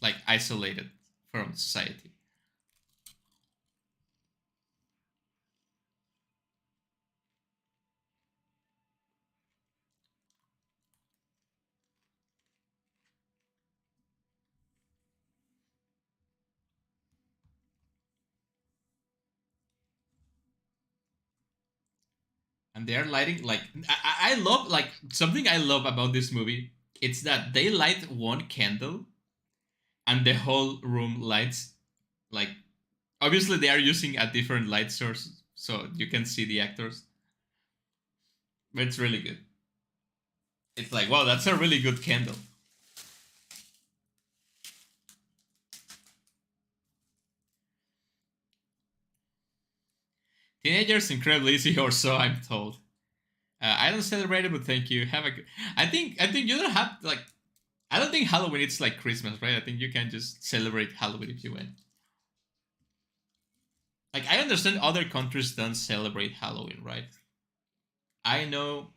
like isolated from society. And they're lighting like I love like something I love about this movie. It's that they light one candle and the whole room lights like obviously they are using a different light source so you can see the actors, but it's really good. It's like wow, that's a really good candle. Teenagers incredibly easy, or so I'm told. I don't celebrate it, but thank you. Have a good. I think you don't have like. I don't think Halloween it's like Christmas, right? I think you can just celebrate Halloween if you want. Like I understand other countries don't celebrate Halloween, right? I know.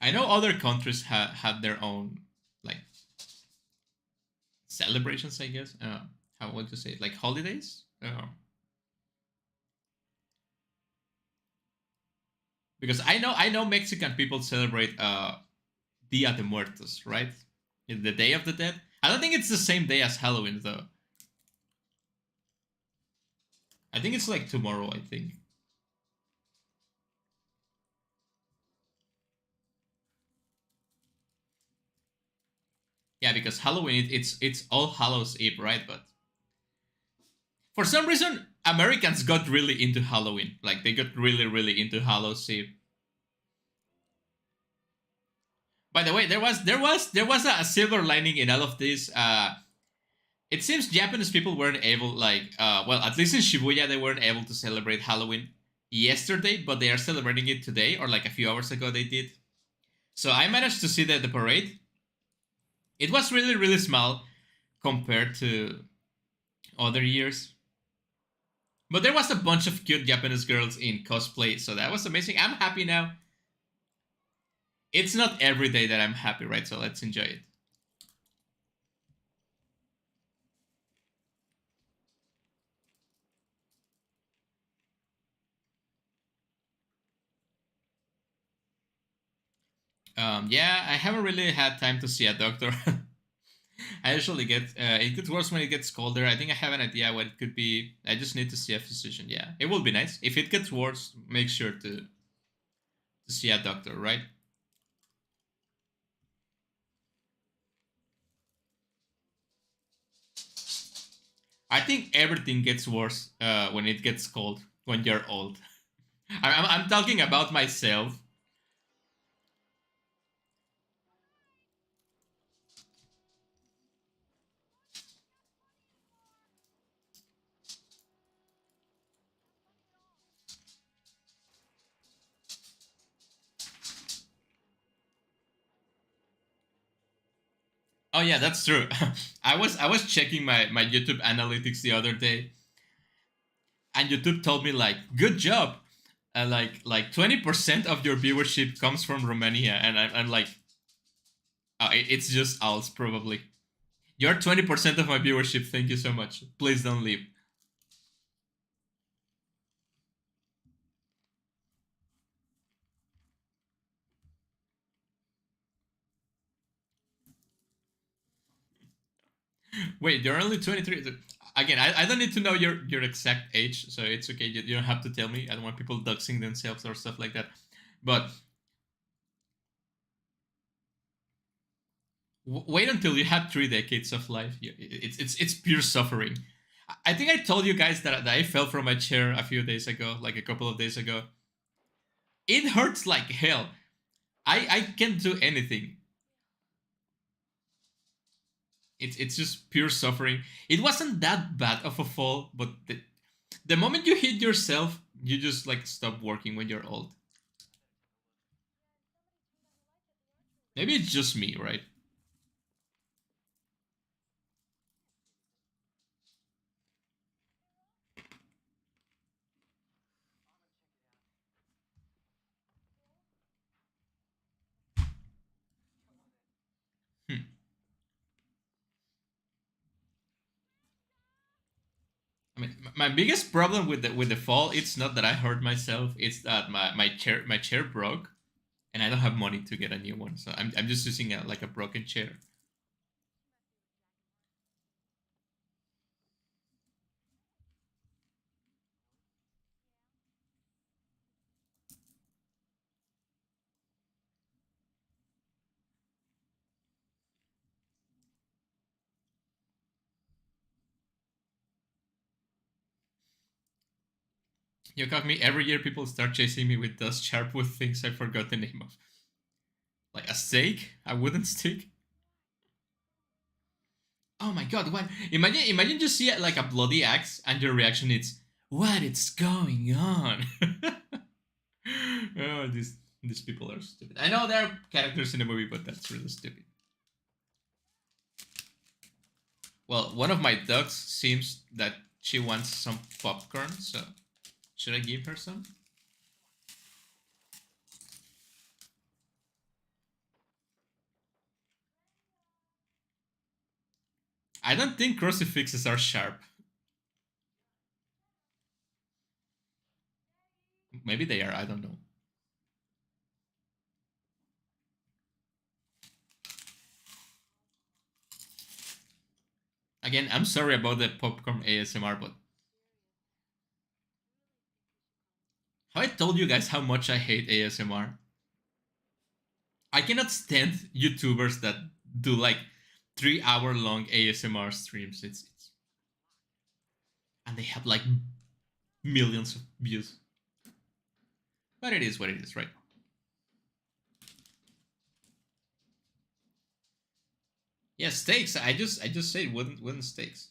I know other countries have their own like celebrations. I guess. How would you say it? Like holidays? Because I know Mexican people celebrate Dia de Muertos, right? The Day of the Dead. I don't think it's the same day as Halloween though. I think it's like tomorrow. I think. Yeah, because Halloween it's All Hallows Eve, right? But for some reason, Americans got really into Halloween. Like they got really into Hallows Eve. By the way, there was a silver lining in all of this. It seems Japanese people weren't able, like, well, at least in Shibuya, they weren't able to celebrate Halloween yesterday, but they are celebrating it today, or like a few hours ago they did. So I managed to see the parade. It was really small compared to other years. But there was a bunch of cute Japanese girls in cosplay, so that was amazing. I'm happy now. It's not every day that I'm happy, right? So let's enjoy it. Yeah, I haven't really had time to see a doctor. I usually get it gets worse when it gets colder. I think I have an idea what it could be. I just need to see a physician. Yeah, it will be nice if it gets worse. Make sure to see a doctor, right? I think everything gets worse when it gets cold when you're old. I'm talking about myself. Oh yeah, that's true. I was checking my YouTube analytics the other day, and YouTube told me like, "Good job." Like 20% of your viewership comes from Romania, and I'm like, oh, it's just alts probably. You're 20% of my viewership. Thank you so much. Please don't leave. Wait, you're only 23. Again, I don't need to know your exact age, so it's okay. You don't have to tell me. I don't want people doxing themselves or stuff like that. But wait until you have 3 decades of life. It's pure suffering. I think I told you guys that I fell from my chair a few days ago, like a couple of days ago. It hurts like hell. I can't do anything. It's just pure suffering. It wasn't that bad of a fall, but the moment you hit yourself, you just like stop working when you're old. Maybe it's just me, right? Hmm. I mean, my biggest problem with the fall, it's not that I hurt myself. It's that my chair broke, and I don't have money to get a new one. So I'm just using like a broken chair. You got me. Every year, people start chasing me with dust sharp with things I forgot the name of, like a stake, a wooden stick. Oh my god! What? Imagine you see like a bloody axe, and your reaction is, "What is going on?" Oh, these people are stupid. I know there are characters in the movie, but that's really stupid. Well, one of my dogs seems that she wants some popcorn, so should I give her some? I don't think crucifixes are sharp. Maybe they are. I don't know. Again, I'm sorry about the popcorn ASMR, but have I told you guys how much I hate ASMR? I cannot stand YouTubers that do like 3 hour long ASMR streams. It's and they have like millions of views. But it is what it is, right? Yeah, steaks. I just said wooden steaks.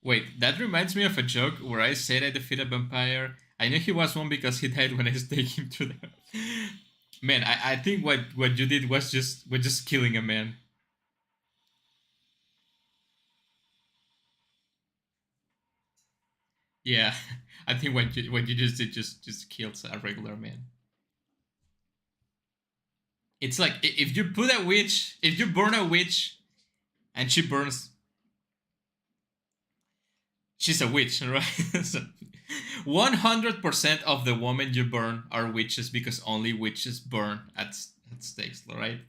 Wait, that reminds me of a joke where I said I defeated a vampire. I knew he was one because he died when I staked him to the. Man, I think what you did was just killing a man. Yeah, I think what you just did just killed a regular man. It's like if you put a witch, if you burn a witch, and she burns. She's a witch, right? So, 100% of the women you burn are witches because only witches burn at stakes, right?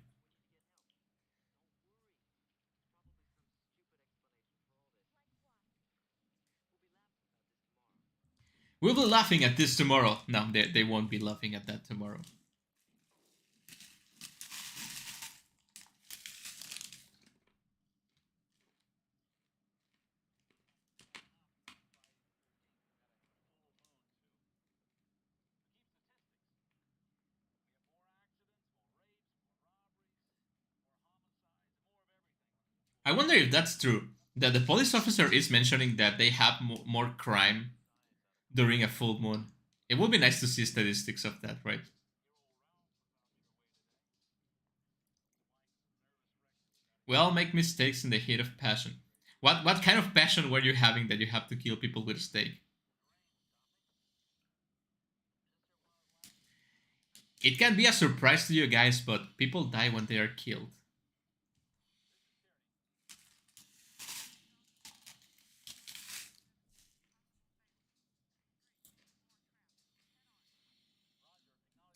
We'll be laughing at this tomorrow. No, they won't be laughing at that tomorrow. I wonder if that's true. That the police officer is mentioning that they have more crime during a full moon. It would be nice to see statistics of that, right? We all make mistakes in the heat of passion. What kind of passion were you having that you have to kill people with a stake? It can be a surprise to you guys, but people die when they are killed.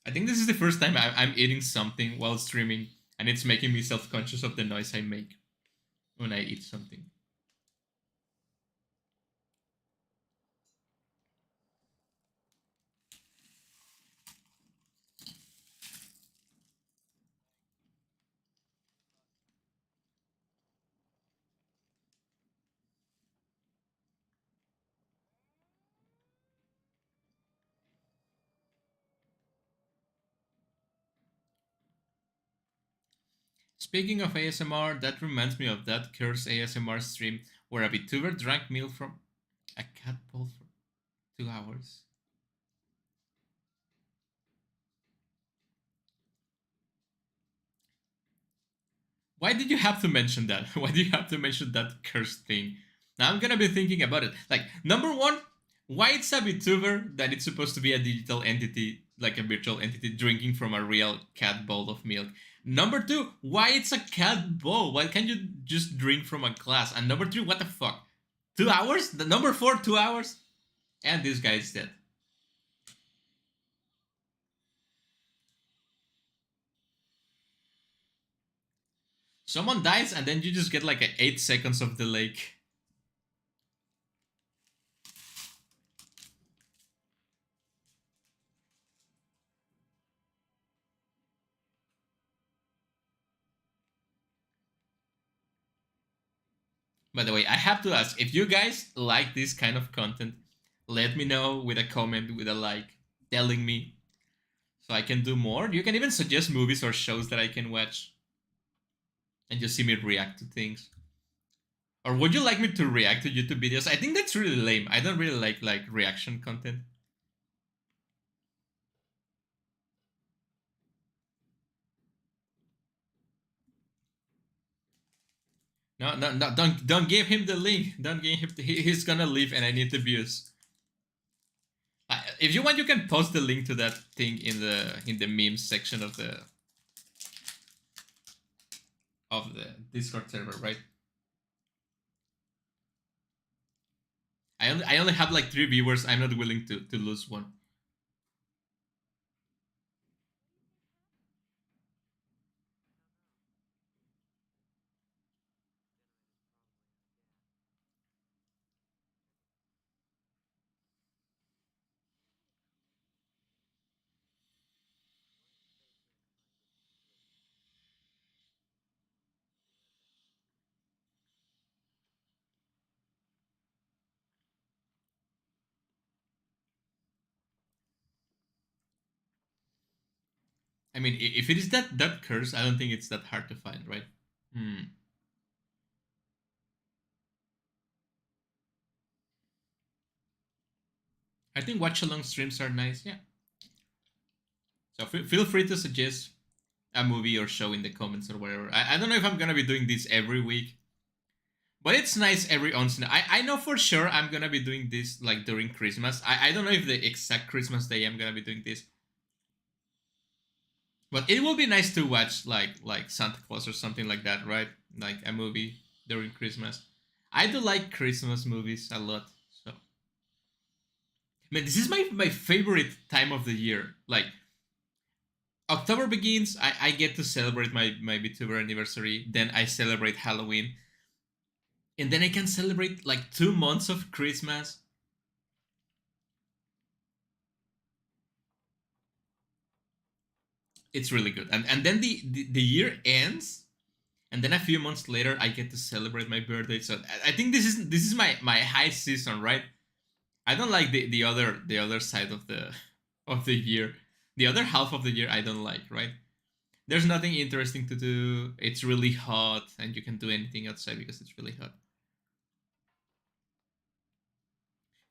I think this is the first time I'm eating something while streaming, and it's making me self conscious of the noise I make when I eat something. Speaking of ASMR, that reminds me of that cursed ASMR stream where a Vtuber drank milk from a cat bowl for 2 hours. Why did you have to mention that? Why do you have to mention that cursed thing? Now I'm gonna be thinking about it. Like, number one, why it's a VTuber that it's supposed to be a digital entity, like a virtual entity, drinking from a real cat bowl of milk? Number two, why it's a cat bowl? Why can't you just drink from a glass? And number three, what the fuck? 2 hours? The number four, 2 hours? And this guy is dead. Someone dies and then you just get like a 8 seconds of delay. By the way, I have to ask if you guys like this kind of content, let me know with a comment, with a like, telling me so I can do more. You can even suggest movies or shows that I can watch and just see me react to things. Or would you like me to react to YouTube videos? I think that's really lame. I don't really like reaction content. No, no, no! Don't give him the link. Don't give him. He's gonna leave, and I need the views. If you want, you can post the link to that thing in the memes section of the Discord server, right? I only have like 3 viewers. I'm not willing to lose one. I mean, if it is that curse, I don't think it's that hard to find, right? Hmm. I think watch along streams are nice. Yeah. So feel free to suggest a movie or show in the comments or whatever. I don't know if I'm gonna be doing this every week, but it's nice every once in. I know for sure I'm gonna be doing this like during Christmas. I don't know if the exact Christmas day I'm gonna be doing this, but it will be nice to watch like Santa Claus or something like that, right? Like a movie during Christmas. I do like Christmas movies a lot. Man, this is my favorite time of the year. Like October begins, I get to celebrate my Vtuber anniversary. Then I celebrate Halloween, and then I can celebrate like 2 months of Christmas. It's really good, and then the year ends, and then a few months later I get to celebrate my birthday. So I think this is my high season, right? I don't like the other side of the year. The other half of the year I don't like, right? There's nothing interesting to do. It's really hot, and you can do anything outside because it's really hot.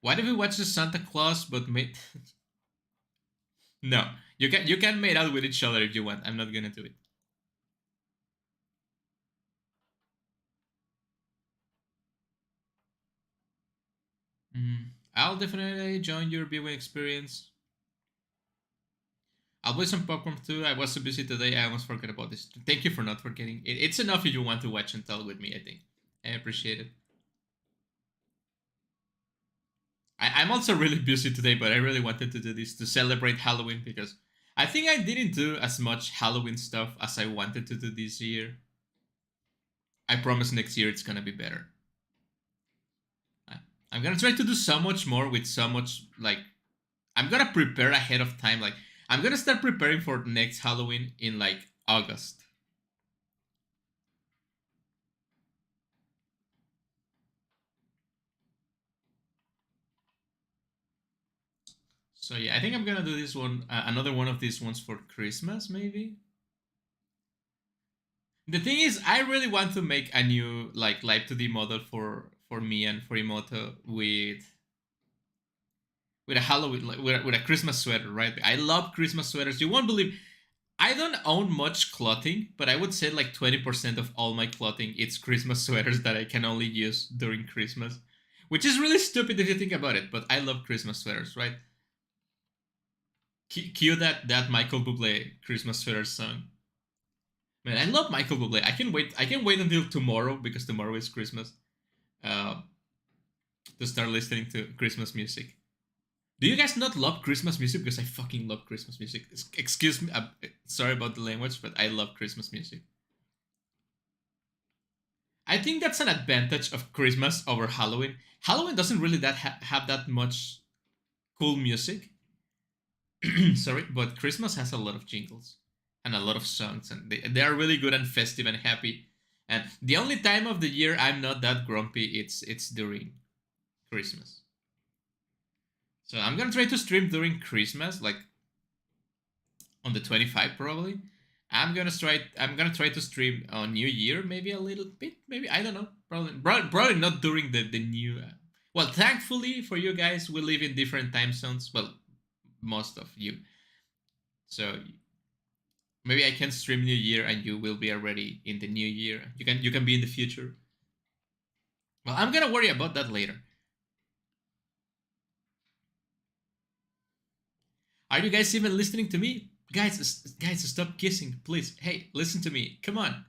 What if we watch the Santa Claus but made no? You can made out with each other if you want. I'm not gonna do it. I'll definitely join your viewing experience. I'll buy some popcorn too. I was so busy today, I almost forgot about this. Thank you for not forgetting. It's enough if you want to watch and tell with me, I think. I appreciate it. I'm also really busy today, but I really wanted to do this to celebrate Halloween because I think I didn't do as much Halloween stuff as I wanted to do this year. I promise next year it's gonna be better. I'm gonna try to do so much more with so much, like, I'm gonna prepare ahead of time. Like, I'm gonna start preparing for next Halloween in like August. So yeah, I think I'm gonna do this one, another one of these ones for Christmas, maybe. The thing is, I really want to make a new like live 2D model for me and for Imoto with a Halloween, like, with a Christmas sweater, right? I love Christmas sweaters. You won't believe I don't own much clothing, but I would say like 20% of all my clothing it's Christmas sweaters that I can only use during Christmas, which is really stupid if you think about it. But I love Christmas sweaters, right? Cue that Michael Bublé Christmas sweater song. Man, I love Michael Bublé. I can wait. I can wait until tomorrow because tomorrow is Christmas. Uh, to start listening to Christmas music. Do you guys not love Christmas music? Because I fucking love Christmas music. Excuse me. Sorry about the language, but I love Christmas music. I think that's an advantage of Christmas over Halloween. Halloween doesn't really have that much cool music. Sorry, but Christmas has a lot of jingles and a lot of songs, and they are really good and festive and happy. And the only time of the year I'm not that grumpy, it's during Christmas. So I'm gonna try to stream during Christmas, like on the 25th probably. I'm gonna try to stream on New Year, maybe a little bit, maybe I don't know. Probably not during the new. Well, thankfully for you guys, we live in different time zones. Well, most of you, so maybe I can stream New Year and you will be already in the New Year. You can be in the future. Well, I'm gonna worry about that later. Are you guys even listening to me? Guys, stop kissing, please. Hey, listen to me. Come on.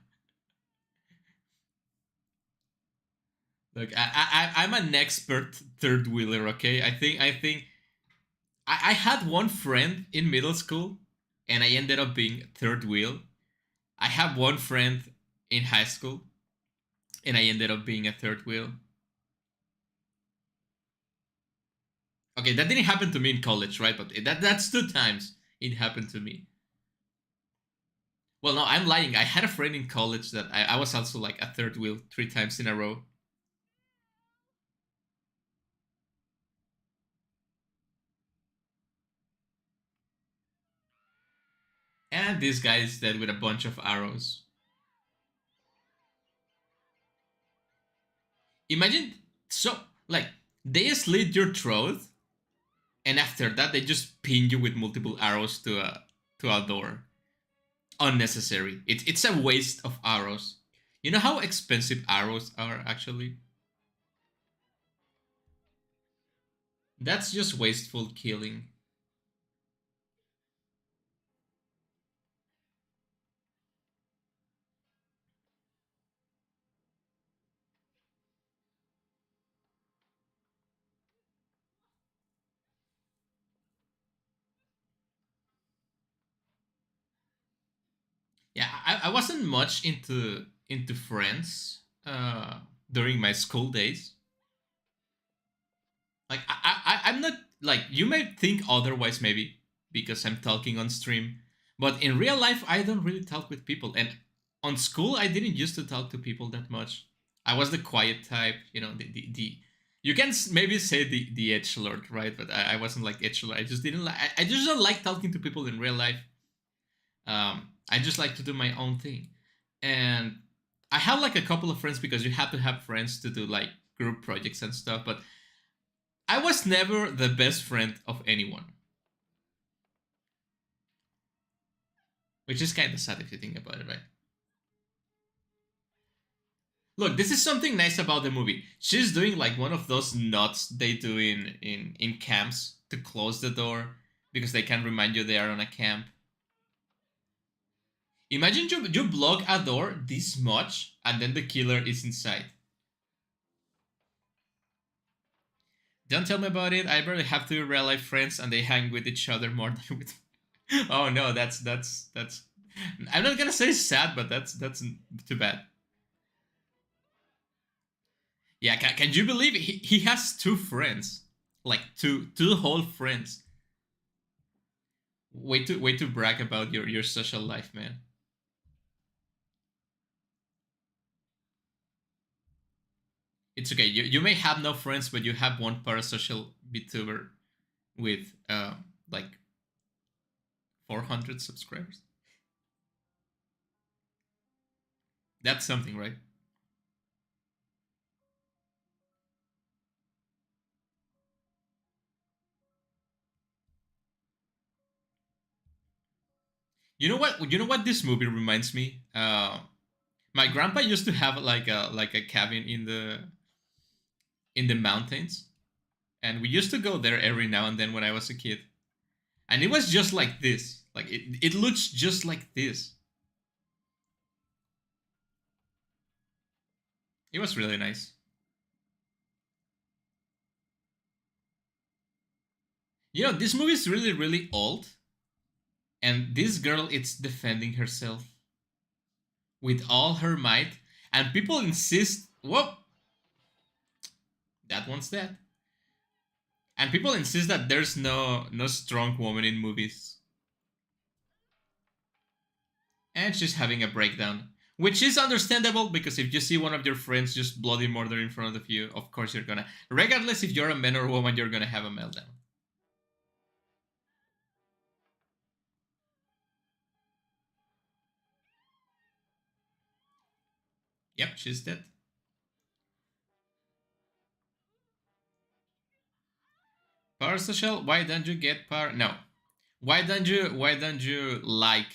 Look, I'm an expert third wheeler. Okay, I had one friend in middle school, and I ended up being third wheel. I have one friend in high school, and I ended up being a third wheel. Okay, that didn't happen to me in college, right? But that's 2 times it happened to me. Well, no, I'm lying. I had a friend in college that I was also like a third wheel 3 times in a row. And this guy is dead with a bunch of arrows. Imagine, so, like, they slit your throat, and after that they just pin you with multiple arrows to a door. Unnecessary. It's a waste of arrows. You know how expensive arrows are actually? That's just wasteful killing. Yeah, I wasn't much into friends during my school days. Like I'm not like you may think otherwise maybe because I'm talking on stream, but in real life I don't really talk with people. And on school I didn't used to talk to people that much. I was the quiet type, you know, the you can maybe say the edge lord, right? But I wasn't like edge lord. I just didn't like. I just don't like talking to people in real life. I just like to do my own thing, and I have like a couple of friends because you have to have friends to do like group projects and stuff. But I was never the best friend of anyone, which is kind of sad if you think about it, right? Look, this is something nice about the movie. She's doing like one of those knots they do in camps to close the door because they can remind you they are on a camp. Imagine you block a door this much and then the killer is inside. Don't tell me about it. I barely have two real life friends and they hang with each other more than with. Oh no, that's. I'm not gonna say sad, but that's too bad. Yeah, can you believe he has two friends, like two whole friends. Way to brag about your social life, man. It's okay. You may have no friends, but you have one parasocial VTuber with like 400 subscribers. That's something, right? You know what? You know what this movie reminds me. My grandpa used to have like a cabin in the mountains, and we used to go there every now and then when I was a kid. And it was just like this. Like it looks just like this. It was really nice. You know, this movie is really really old, and this girl is defending herself with all her might, and people insist, whoop, that one's dead. And people insist that there's no strong woman in movies, and she's having a breakdown, which is understandable because if you see one of your friends just bloody murder in front of you, of course you're gonna, regardless if you're a man or a woman, you're gonna have a meltdown. Yep, she's dead. Parasocial, why don't you get par? No, why don't you like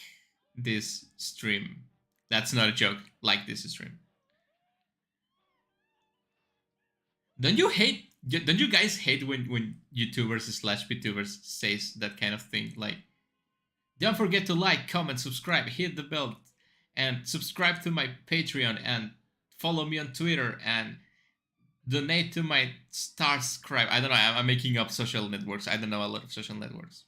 this stream? That's not a joke. Like this stream. Don't you hate? Don't you guys hate when YouTubers slash VTubers says that kind of thing? Like, don't forget to like, comment, subscribe, hit the bell, and subscribe to my Patreon and follow me on Twitter and donate to my Starscribe. I don't know. I'm making up social networks. I don't know a lot of social networks.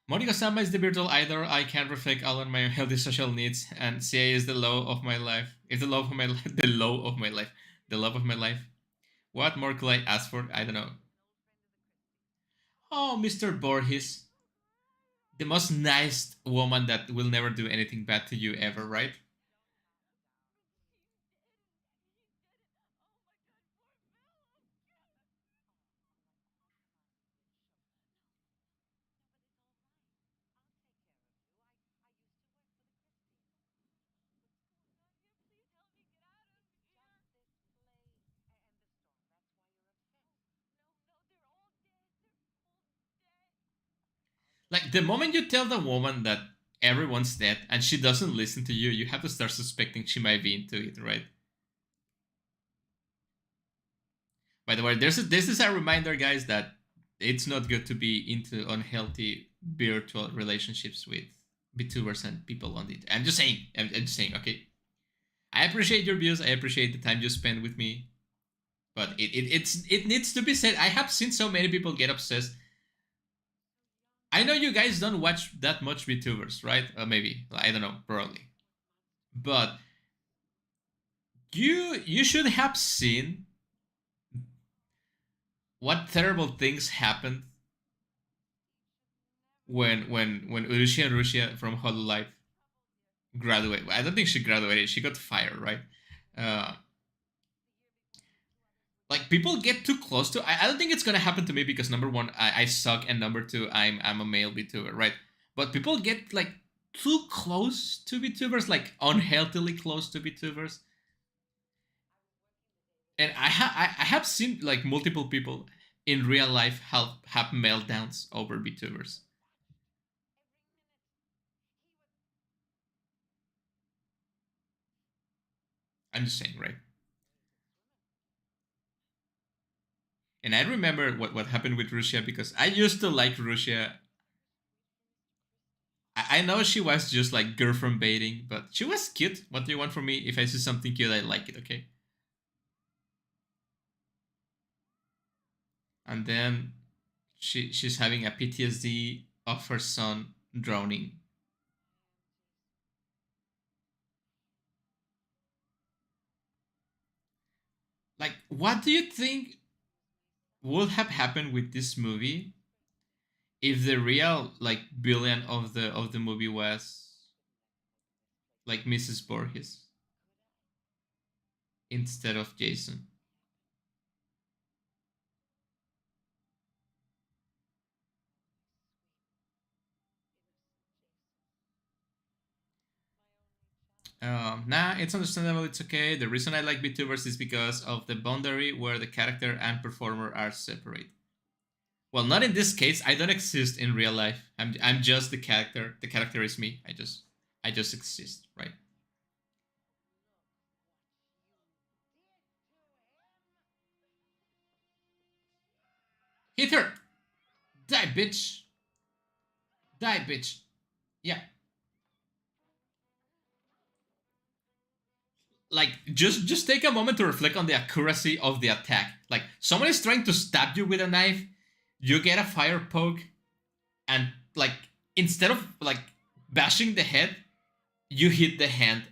Moriko Sama is the virtual idol. I can reflect all on my healthy social needs, and CA is the low of my life. It's the love of my life. The low of my life. The love of my life. What more could I ask for? I don't know. Oh, Mr. Borges, the most nice woman that will never do anything bad to you ever, right? Like the moment you tell the woman that everyone's dead and she doesn't listen to you, you have to start suspecting she might be into it, right? By the way, this is a reminder, guys, that it's not good to be into unhealthy virtual relationships with VTubers and people on it. I'm just saying. I'm just saying. Okay, I appreciate your views. I appreciate the time you spend with me, but it needs to be said. I have seen so many people get obsessed. I know you guys don't watch that much VTubers, right? Maybe I don't know, probably. But you should have seen what terrible things happened when Urusha and Russia from Hololive graduated. I don't think she graduated. She got fired, right? Uh, like people get too close to. I don't think it's gonna happen to me because number one, I suck, and number two, I'm a male VTuber, right? But people get like too close to VTubers, like unhealthily close to VTubers, and I have seen like multiple people in real life have meltdowns over VTubers. I'm just saying, right? And I remember what happened with Russia because I used to like Russia. I know she was just like girlfriend baiting, but she was cute. What do you want from me? If I see something cute, I like it, okay? And then she's having a PTSD of her son drowning. Like, what do you think would have happened with this movie if the real like villain of the movie was like Mrs. Borges instead of Jason? Nah, it's understandable. It's okay. The reason I like VTubers is because of the boundary where the character and performer are separate. Well, not in this case. I don't exist in real life. I'm just the character. The character is me. I just exist, right? Hit her, die, bitch, die, bitch. Yeah, like just take a moment to reflect on the accuracy of the attack. Like someone is trying to stab you with a knife, you get a fire poke, and like instead of like bashing the head, you hit the hand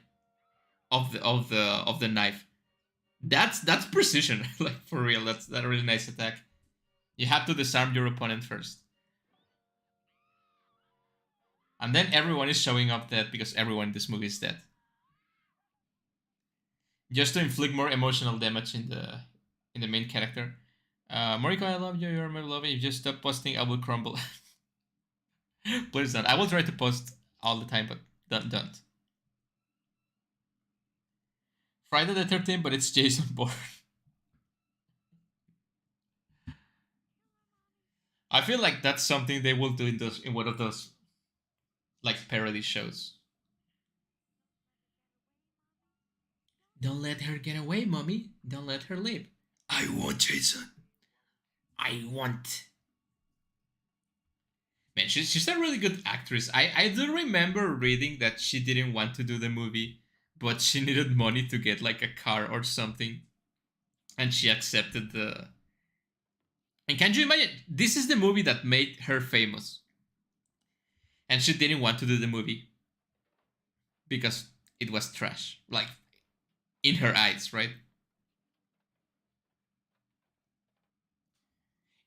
of the knife. That's precision, like for real. That's a really nice attack. You have to disarm your opponent first, and then everyone is showing up dead because everyone in this movie is dead, just to inflict more emotional damage in the main character. Moriko, I love you. You're my love. If you just stop posting, I will crumble. Please don't. I will try to post all the time, but don't. Friday the 13th, but it's Jason Bourne. I feel like that's something they will do in one of those like parody shows. Don't let her get away, mommy. Don't let her leave. I want Jason. I want. Man, she's a really good actress. I do remember reading that she didn't want to do the movie, but she needed money to get like a car or something, and she accepted the. And can you imagine? This is the movie that made her famous, and she didn't want to do the movie because it was trash, like in her eyes, right?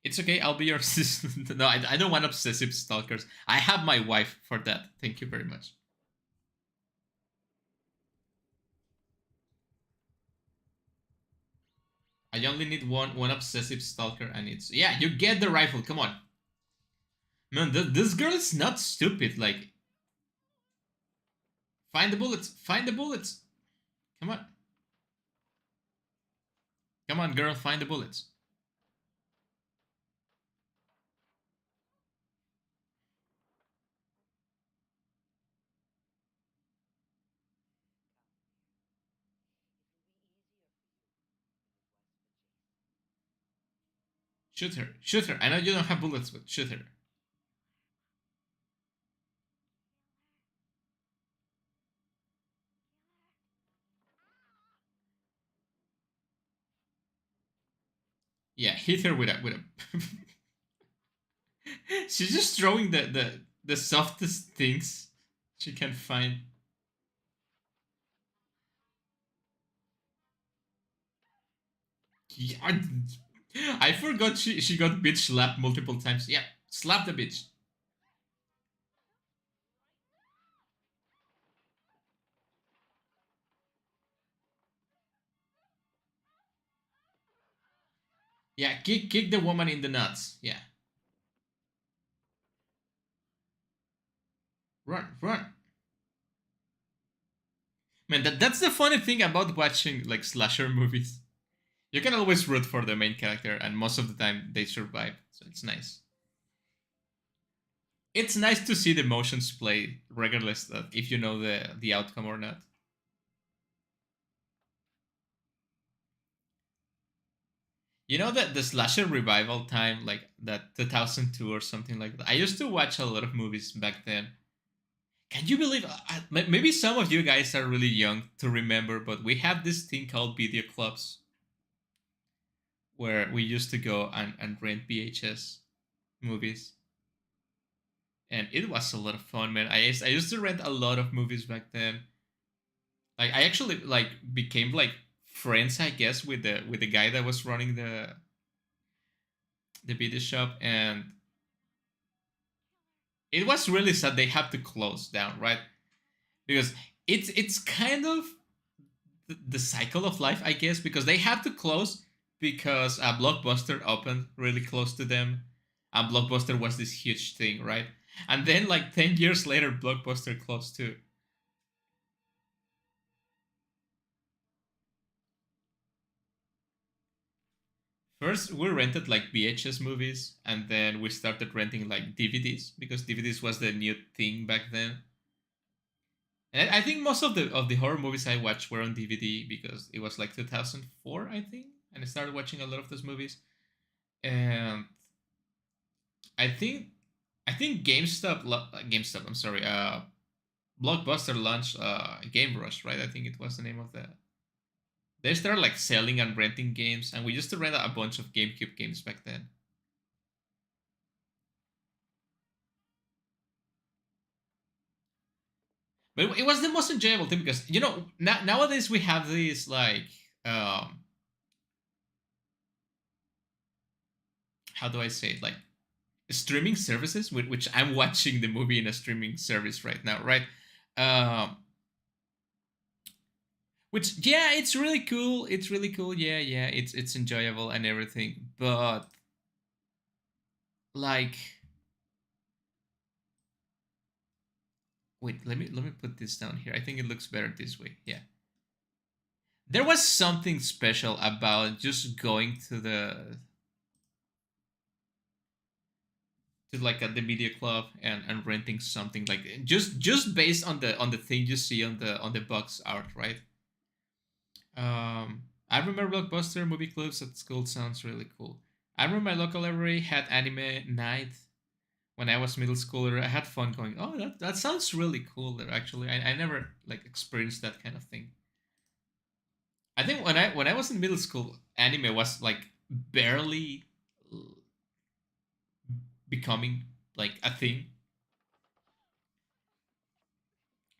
It's okay. I'll be your assistant. No, I don't want obsessive stalkers. I have my wife for that. Thank you very much. I only need one obsessive stalker, and it's yeah. You get the rifle. Come on, man. This girl is not stupid. Like, find the bullets. Find the bullets. Come on, come on, girl. Find the bullets. Shoot her. Shoot her. I know you don't have bullets, but shoot her. Yeah, hit her with a. She's just throwing the softest things she can find. Yeah, I forgot she got bitch slapped multiple times. Yeah, slap the bitch. Yeah, kick the woman in the nuts. Yeah, run. Man, that's the funny thing about watching like slasher movies. You can always root for the main character, and most of the time they survive, so it's nice. It's nice to see the emotions play, regardless of if you know the outcome or not. You know that the slasher revival time, like that 2002 or something like that. I used to watch a lot of movies back then. Can you believe? Maybe some of you guys are really young to remember, but we had this thing called video clubs where we used to go and rent VHS movies, and it was a lot of fun, man. I used to rent a lot of movies back then. Like I actually like became like friends, I guess, with the guy that was running the video shop, and it was really sad they had to close down, right? Because it's kind of the cycle of life, I guess, because they had to close because a Blockbuster opened really close to them, and Blockbuster was this huge thing, right? And then like 10 years later, Blockbuster closed too. First, we rented like VHS movies, and then we started renting like DVDs because DVDs was the new thing back then. And I think most of the horror movies I watched were on DVD because it was like 2004, I think, and I started watching a lot of those movies. And I think I think GameStop. I'm sorry. Blockbuster launched Game Rush, right? I think it was the name of that. They started like selling and renting games, and we used to rent a bunch of GameCube games back then. But it was the most enjoyable thing because nowadays we have these like um how do I say it, like streaming services, which I'm watching the movie in a streaming service right now, right? Um, which yeah, it's really cool. It's really cool. Yeah, yeah, it's enjoyable and everything. But like, wait, let me put this down here. I think it looks better this way. Yeah, there was something special about just going to like at the media club and renting something like just based on the thing you see on the box art, right? I remember Blockbuster movie clubs at school sounds really cool. I remember my local library had anime night when I was middle schooler. I had fun going. Oh, that sounds really cool. There actually, I never like experienced that kind of thing. I think when I was in middle school, anime was like barely becoming like a thing.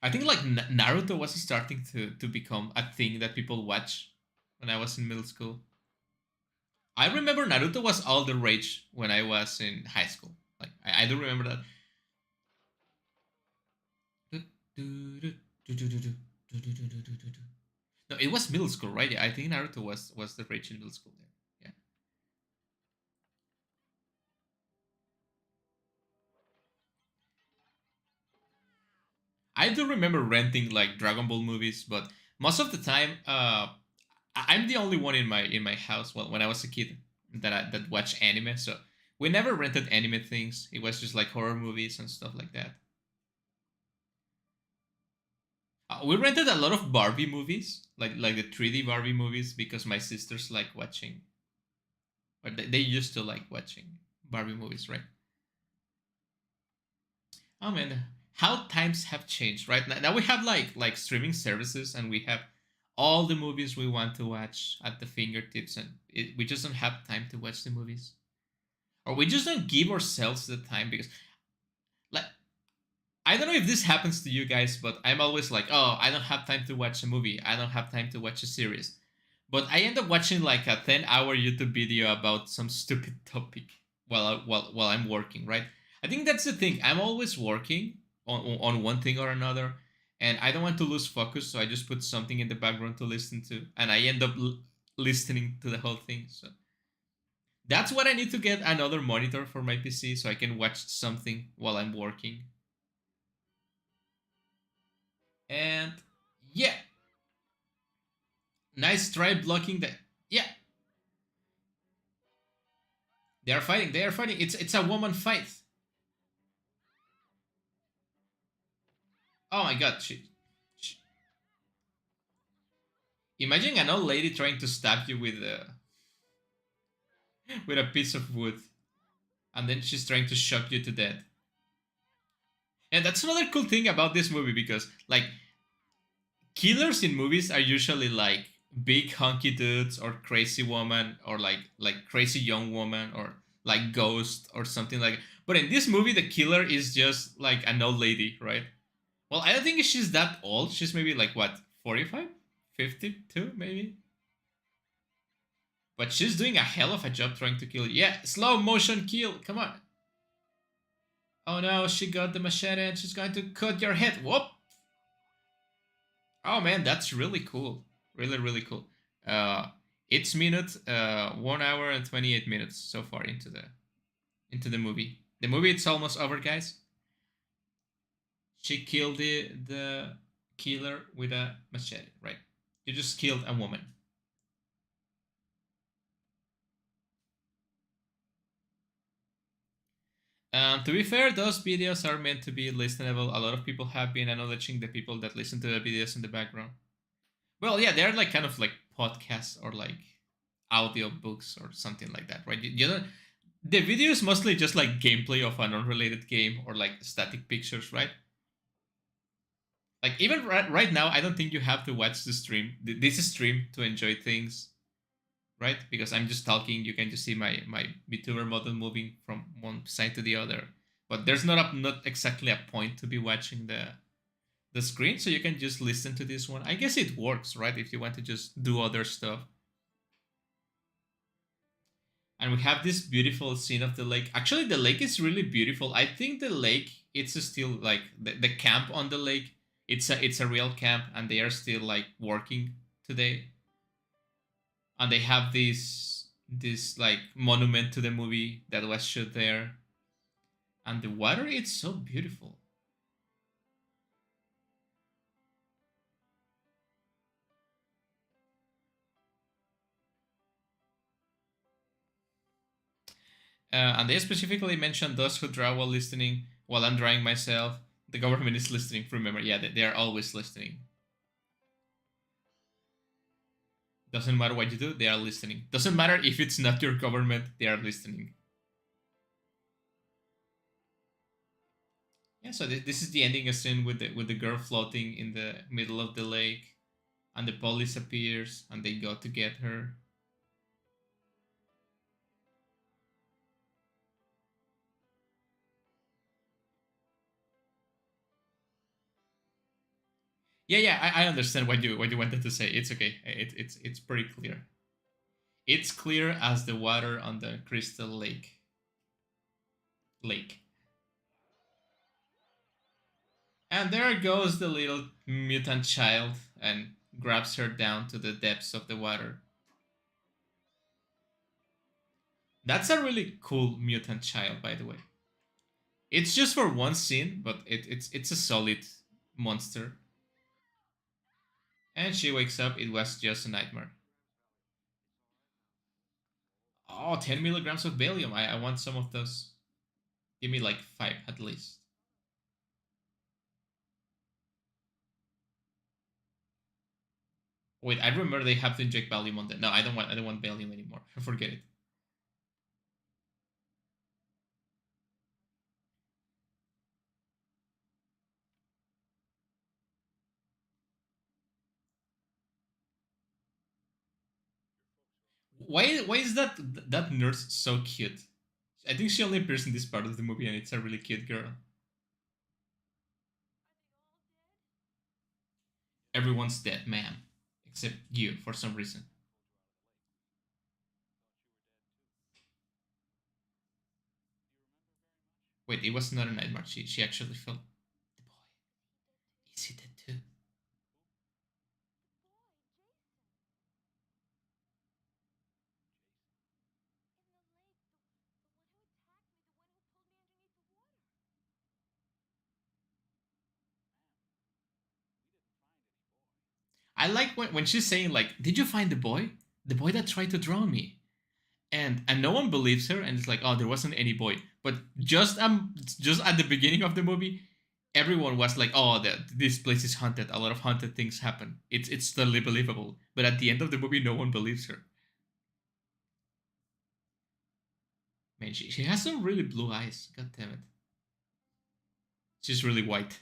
I think like Naruto was starting to become a thing that people watch when I was in middle school. I remember Naruto was all the rage when I was in high school. Like I do remember that. No, it was middle school, right? Yeah, I think Naruto was the rage in middle school there. Yeah, I do remember renting like Dragon Ball movies, but most of the time, I'm the only one in my house. Well, when I was a kid, that watched anime, so we never rented anime things. It was just like horror movies and stuff like that. We rented a lot of Barbie movies, like the 3D Barbie movies, because my sisters like watching, or they used to like watching Barbie movies, right? Oh man, how times have changed, right? Now we have like streaming services, and we have all the movies we want to watch at the fingertips, and we just don't have time to watch the movies. or we just don't give ourselves the time because, like, I don't know if this happens to you guys, but I'm always like, oh, I don't have time to watch a movie. I don't have time to watch a series. But I end up watching like a 10-hour YouTube video about some stupid topic while I'm working, right? I think that's the thing. I'm always working on one thing or another, and I don't want to lose focus, so I just put something in the background to listen to, and I end up listening to the whole thing. So that's what I need to get another monitor for my PC so I can watch something while I'm working. And yeah, nice try blocking that. Yeah, they are fighting. They are fighting. It's a woman fight. Oh my god. Imagine an old lady trying to stab you with a piece of wood, and then she's trying to shock you to death. And that's another cool thing about this movie because like killers in movies are usually like big hunky dudes or crazy woman or like crazy young woman or like ghost or something like. But in this movie, the killer is just like an old lady, right? Well, I don't think she's that old. She's maybe like what, 45, 52 maybe. But she's doing a hell of a job trying to kill you. Yeah, slow motion kill. Come on. Oh no, she got the machete and she's going to cut your head. Whoop. Oh man, that's really cool. Really, really cool. Uh, it's 1 hour and 28 minutes so far into the movie. The movie it's almost over, guys. She killed the killer with a machete, right? You just killed a woman. To be fair, those videos are meant to be listenable. A lot of people have been acknowledging the people that listen to the videos in the background. Well, yeah, they're like kind of like podcasts or like audio books or something like that, right? You don't. The video is mostly just like gameplay of an unrelated game or like static pictures, right? Like even right now, I don't think you have to watch the stream, this stream, to enjoy things, right? Because I'm just talking. You can just see my Vtuber model moving from one side to the other. But there's not exactly a point to be watching the screen, so you can just listen to this one. I guess it works, right? If you want to just do other stuff. And we have this beautiful scene of the lake. Actually, the lake is really beautiful. I think the lake it's still like the camp on the lake. It's a real camp, and they are still like working today. And they have this like monument to the movie that was shot there. And the water it's so beautiful. And they specifically mentioned those who draw while listening. While I'm drawing myself, the government is listening. Remember, yeah, they are always listening. Doesn't matter what you do, they are listening. Doesn't matter if it's not your government, they are listening. Yeah, so this is the ending scene with the girl floating in the middle of the lake, and the police appears and they go to get her. Yeah, yeah, I understand what you wanted to say. It's okay. It's pretty clear. It's clear as the water on the crystal lake. And there goes the little mutant child and grabs her down to the depths of the water. That's a really cool mutant child, by the way. It's just for one scene, but it's a solid monster. And she wakes up, it was just a nightmare. Oh, 10 milligrams of Valium. I want some of those. Give me like 5 at least. Wait, I remember they have to inject Valium on that. No, I don't want Valium anymore. Forget it. Why is that nurse so cute? I think she only appears in this part of the movie, and it's a really cute girl. Everyone's dead, ma'am, except you for some reason. Wait, it was not a nightmare. She actually felt the boy. Is he dead too? I like when she's saying like, "Did you find the boy? The boy that tried to drown me?" And no one believes her, and it's like, "Oh, there wasn't any boy." But just at the beginning of the movie, everyone was like, "Oh, this place is haunted. A lot of haunted things happen." It's totally believable. But at the end of the movie, no one believes her. Man, she has some really blue eyes. God damn it. She's really white.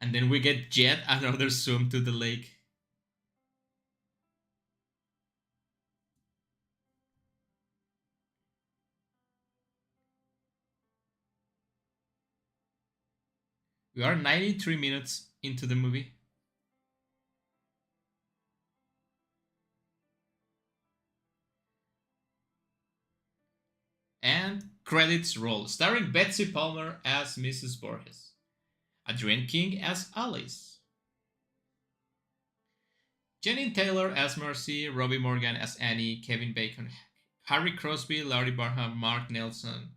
And then we get yet another zoom to the lake. We are 93 minutes into the movie. And credits roll, starring Betsy Palmer as Mrs. Borges, Adrienne King as Alice, Janine Taylor as Mercy, Robbie Morgan as Annie, Kevin Bacon, Harry Crosby, Laurie Barham, Mark Nelson,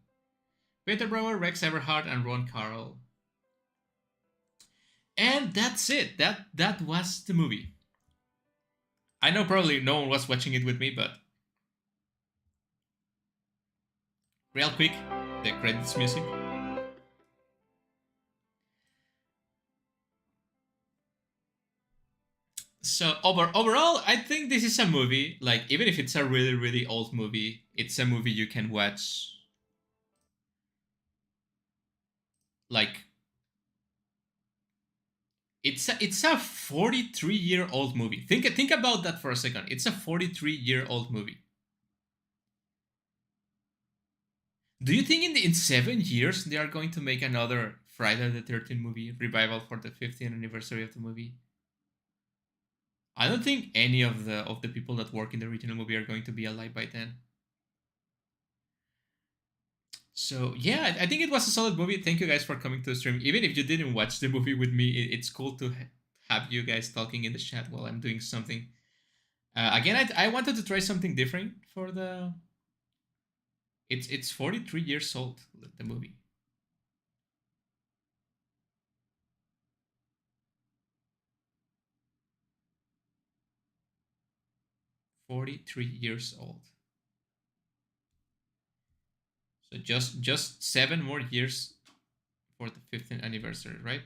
Peter Brower, Rex Everhart, and Ron Carroll. And that's it. That was the movie. I know probably no one was watching it with me, but real quick, the credits music. So overall, I think this is a movie. Like even if it's a really old movie, it's a movie you can watch. Like it's a 43-year-old movie. Think about that for a second. It's a 43-year-old movie. Do you think in 7 years they are going to make another Friday the 13th movie revival for the 50th anniversary of the movie? I don't think any of the people that work in the original movie are going to be alive by then. So yeah, I think it was a solid movie. Thank you guys for coming to the stream. Even if you didn't watch the movie with me, it's cool to have you guys talking in the chat while I'm doing something. Again, I wanted to try something different for the. It's 43 years old, the movie. 43 years old. So just 7 more years for the 15th anniversary, right?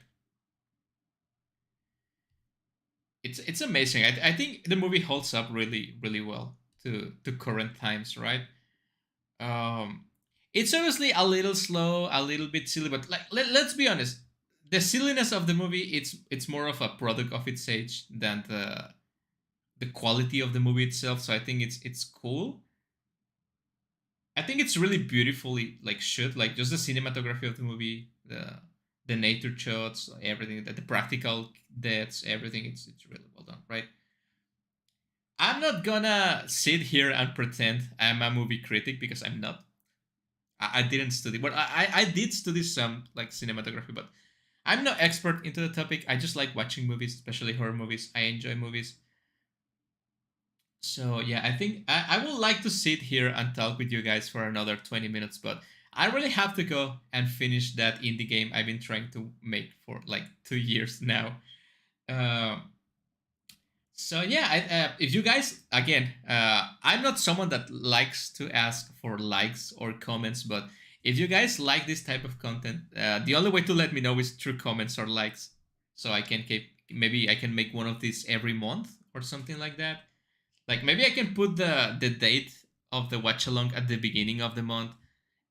It's amazing. I think the movie holds up really well to current times, right? Um, it's obviously a little slow, a little bit silly, but like let's be honest, the silliness of the movie it's more of a product of its age than the quality of the movie itself. So I think it's cool. I think it's really beautifully like shot, like just the cinematography of the movie, the nature shots, everything, the practical deaths, everything. It's really well done, right? I'm not gonna sit here and pretend I'm a movie critic because I'm not. I didn't study, but I did study some like cinematography, but I'm no expert into the topic. I just like watching movies, especially horror movies. I enjoy movies. So yeah, I think I would like to sit here and talk with you guys for another 20 minutes, but I really have to go and finish that indie game I've been trying to make for like 2 years now. Um, so yeah, if you guys again, I'm not someone that likes to ask for likes or comments, but if you guys like this type of content, the only way to let me know is through comments or likes, so I can keep maybe I can make one of these every month or something like that. Like maybe I can put the date of the watch along at the beginning of the month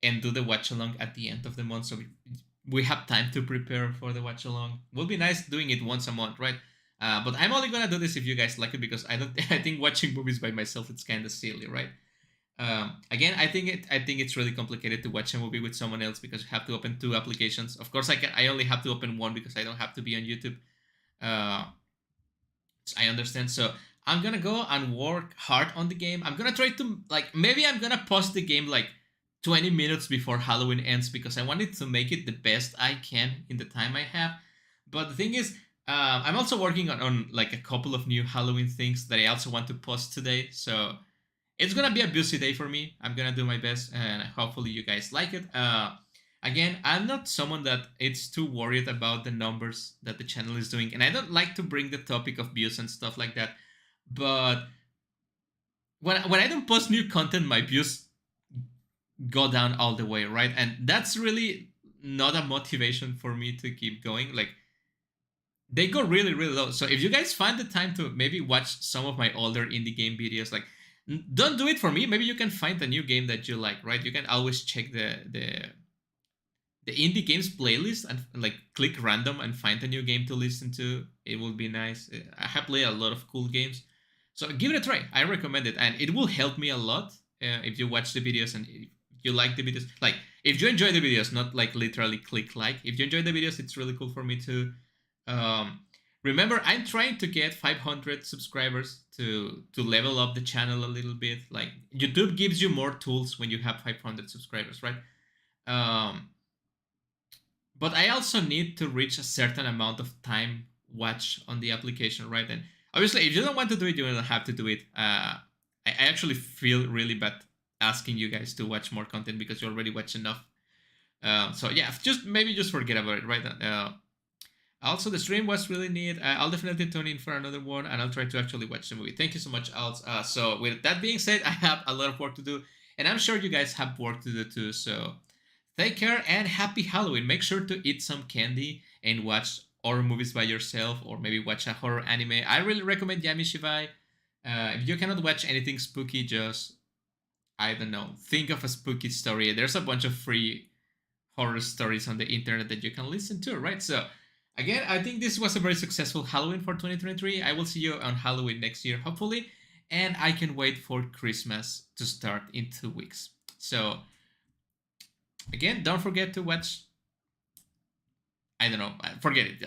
and do the watch along at the end of the month, so we have time to prepare for the watch along. Will be nice doing it once a month, right? But I'm only gonna do this if you guys like it because I don't. I think watching movies by myself it's kind of silly, right? Again, I think it's really complicated to watch a movie with someone else because you have to open two applications. Of course, I only have to open one because I don't have to be on YouTube. Uh, I understand. So I'm gonna go and work hard on the game. I'm gonna try to like maybe I'm gonna pause the game like 20 minutes before Halloween ends because I wanted to make it the best I can in the time I have. But the thing is, I'm also working on like a couple of new Halloween things that I also want to post today. So it's gonna be a busy day for me. I'm gonna do my best, and hopefully you guys like it. Again, I'm not someone that it's too worried about the numbers that the channel is doing, and I don't like to bring the topic of views and stuff like that. But when I don't post new content, my views go down all the way, right? And that's really not a motivation for me to keep going. Like they go really really low. So if you guys find the time to maybe watch some of my older indie game videos, like don't do it for me. Maybe you can find a new game that you like, right? You can always check the indie games playlist and like click random and find a new game to listen to. It will be nice. I have played a lot of cool games, so give it a try. I recommend it, and it will help me a lot if you watch the videos and if you like the videos. Like if you enjoy the videos, not like literally click like. If you enjoy the videos, it's really cool for me to. Um, Remember, I'm trying to get 500 subscribers to level up the channel a little bit. Like YouTube gives you more tools when you have 500 subscribers, right? Um, but I also need to reach a certain amount of time watch on the application, right? And obviously, if you don't want to do it, you don't have to do it. I actually feel really bad asking you guys to watch more content because you already watch enough. So yeah, just maybe just forget about it, right? Also, the stream was really neat. I'll definitely tune in for another one, and I'll try to actually watch the movie. Thank you so much, Alts. So with that being said, I have a lot of work to do, and I'm sure you guys have work to do too. So take care and happy Halloween. Make sure to eat some candy and watch horror movies by yourself, or maybe watch a horror anime. I really recommend Yami Shibai. If you cannot watch anything spooky, just I don't know, think of a spooky story. There's a bunch of free horror stories on the internet that you can listen to, right? So again, I think this was a very successful Halloween for 2023. I will see you on Halloween next year, hopefully, and I can wait for Christmas to start in 2 weeks. So again, don't forget to watch. I don't know, forget it.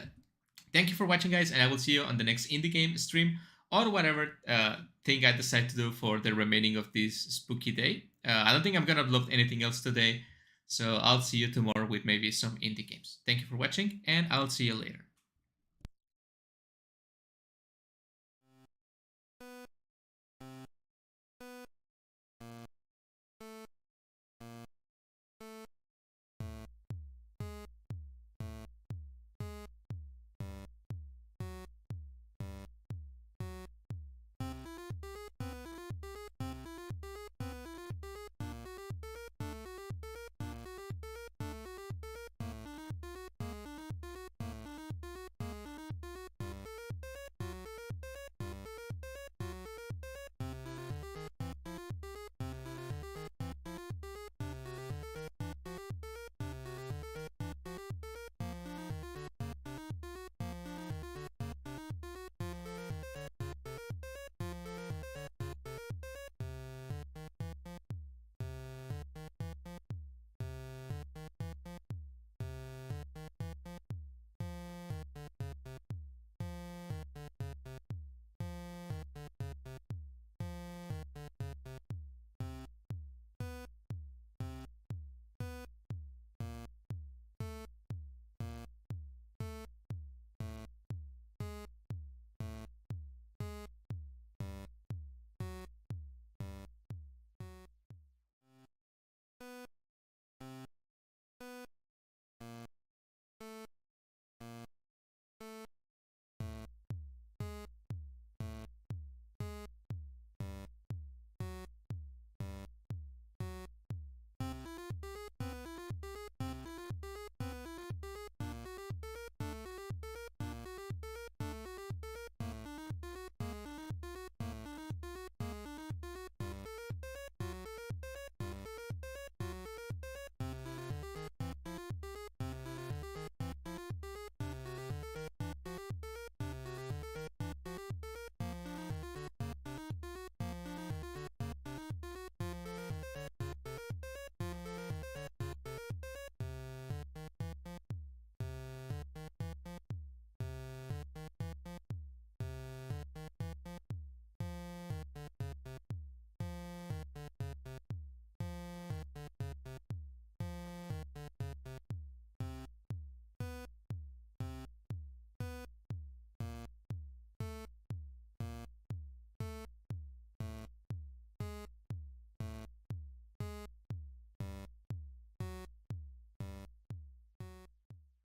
Thank you for watching, guys, and I will see you on the next indie game stream or whatever thing I decide to do for the remaining of this spooky day. I don't think I'm gonna upload anything else today, so I'll see you tomorrow with maybe some indie games. Thank you for watching, and I'll see you later.